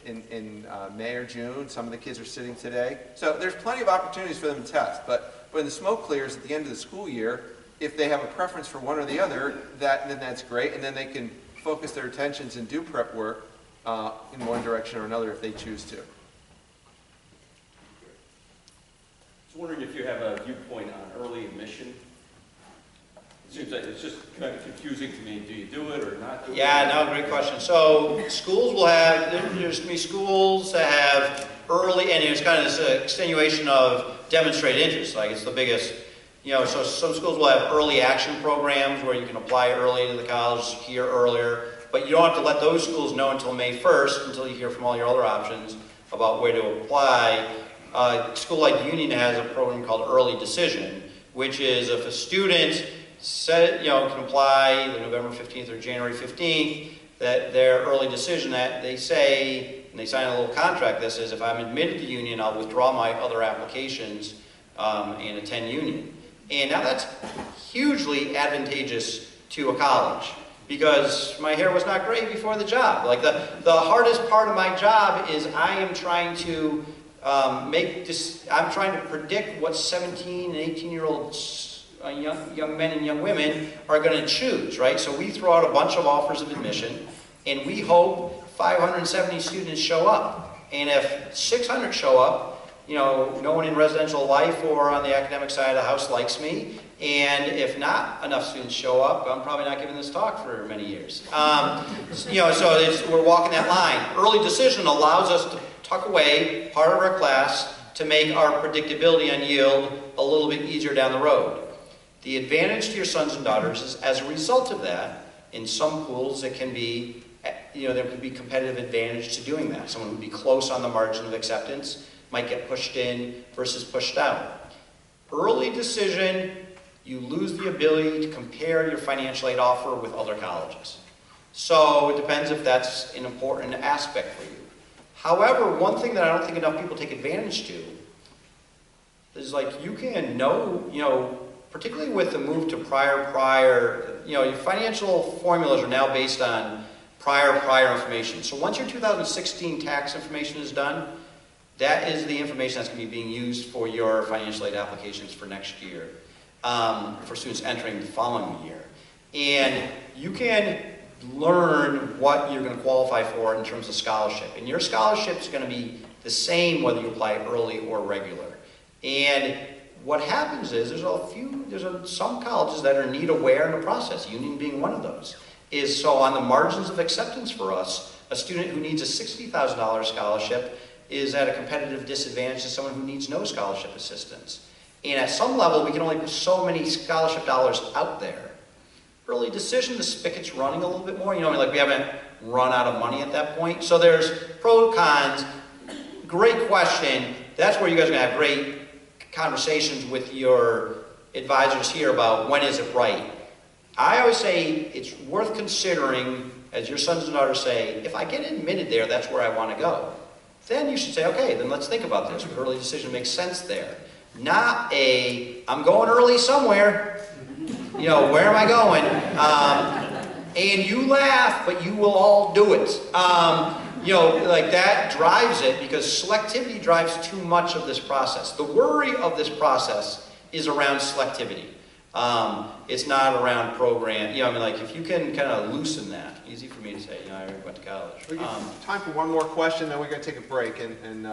in May or June. Some of the kids are sitting today. So there's plenty of opportunities for them to test. But when the smoke clears at the end of the school year, if they have a preference for one or the other, then that's great, and then they can focus their attentions and do prep work in one direction or another if they choose to. I was wondering if you have a viewpoint on early admission. seems like it's just kind of confusing to me. Do you do it or not do it? Yeah, no, great question. So schools will have, there's going to be schools that have early, and there's kind of this extenuation of demonstrated interest. Like it's the biggest, you know, so some schools will have early action programs where you can apply early to the college, here earlier, but you don't have to let those schools know until May 1st, until you hear from all your other options about where to apply. A school like Union has a program called Early Decision, which is if a student can apply the November 15th or January 15th, that their early decision that they say, and they sign a little contract that says if I'm admitted to Union, I'll withdraw my other applications and attend Union. And now that's hugely advantageous to a college because my hair was not gray before the job. Like the hardest part of my job is I am trying to I'm trying to predict what 17 and 18-year-old young men and young women are going to choose, right? So we throw out a bunch of offers of admission, and we hope 570 students show up. And if 600 show up, you know, no one in residential life or on the academic side of the house likes me. And if not enough students show up, I'm probably not giving this talk for many years. You know, so we're walking that line. Early decision allows us to tuck away part of our class to make our predictability on yield a little bit easier down the road. The advantage to your sons and daughters is as a result of that, in some pools it can be, you know, there could be competitive advantage to doing that. Someone would be close on the margin of acceptance, might get pushed in versus pushed out. Early decision, you lose the ability to compare your financial aid offer with other colleges. So it depends if that's an important aspect for you. However, one thing that I don't think enough people take advantage to is like you can know, you know, particularly with the move to prior, you know, your financial formulas are now based on prior information. So once your 2016 tax information is done, that is the information that's going to be being used for your financial aid applications for next year, for students entering the following year. And you can learn what you're going to qualify for in terms of scholarship. And your scholarship is going to be the same whether you apply early or regular. And what happens is there's some colleges that are need aware in the process, Union being one of those. Is so on the margins of acceptance for us, a student who needs a $60,000 scholarship is at a competitive disadvantage to someone who needs no scholarship assistance. And at some level, we can only put so many scholarship dollars out there. Early decision, the spigot's running a little bit more. You know, like we haven't run out of money at that point. So there's pros, cons. Great question. That's where you guys are going to have great conversations with your advisors here about when is it right. I always say it's worth considering, as your sons and daughters say, if I get admitted there, that's where I want to go. Then you should say, okay, then let's think about this. Early decision makes sense there. Not I'm going early somewhere. You know, where am I going? And you laugh, but you will all do it. You know, like that drives it because selectivity drives too much of this process. The worry of this process is around selectivity. It's not around program. You know, I mean, like if you can kind of loosen that, easy for me to say, you know, I already went to college. We have time for one more question, then we're going to take a break, and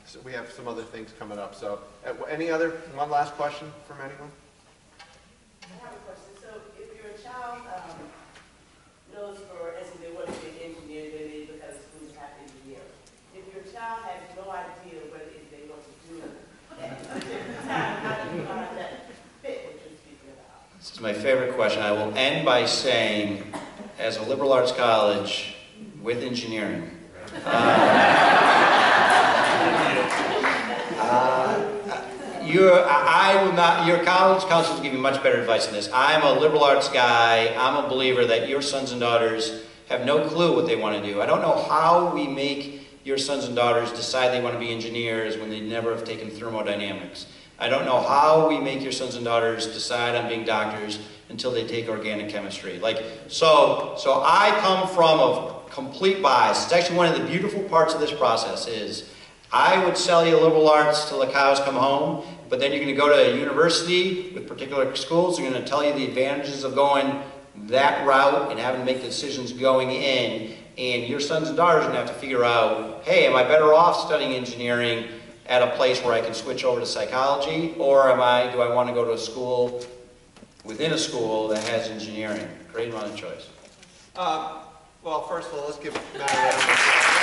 so we have some other things coming up. So, one last question from anyone? I have a question. So, if your child knows, for instance, they want to be an engineer, maybe because schools have engineers. If your child has no idea whether they want to do that, at the time, how do you find that fit what you're speaking about? This is my favorite question. I will end by saying, as a liberal arts college with engineering, your college counselors give you much better advice than this. I'm a liberal arts guy. I'm a believer that your sons and daughters have no clue what they want to do. I don't know how we make your sons and daughters decide they want to be engineers when they never have taken thermodynamics. I don't know how we make your sons and daughters decide on being doctors until they take organic chemistry. So I come from a complete bias. It's actually one of the beautiful parts of this process is I would sell you liberal arts till the cows come home, but then you're going to go to a university with particular schools. They're going to tell you the advantages of going that route and having to make the decisions going in. And your sons and daughters are going to have to figure out, hey, am I better off studying engineering at a place where I can switch over to psychology, or do I want to go to a school within a school that has engineering? Great amount of choice. Well, first of all, let's give Matt a round of applause.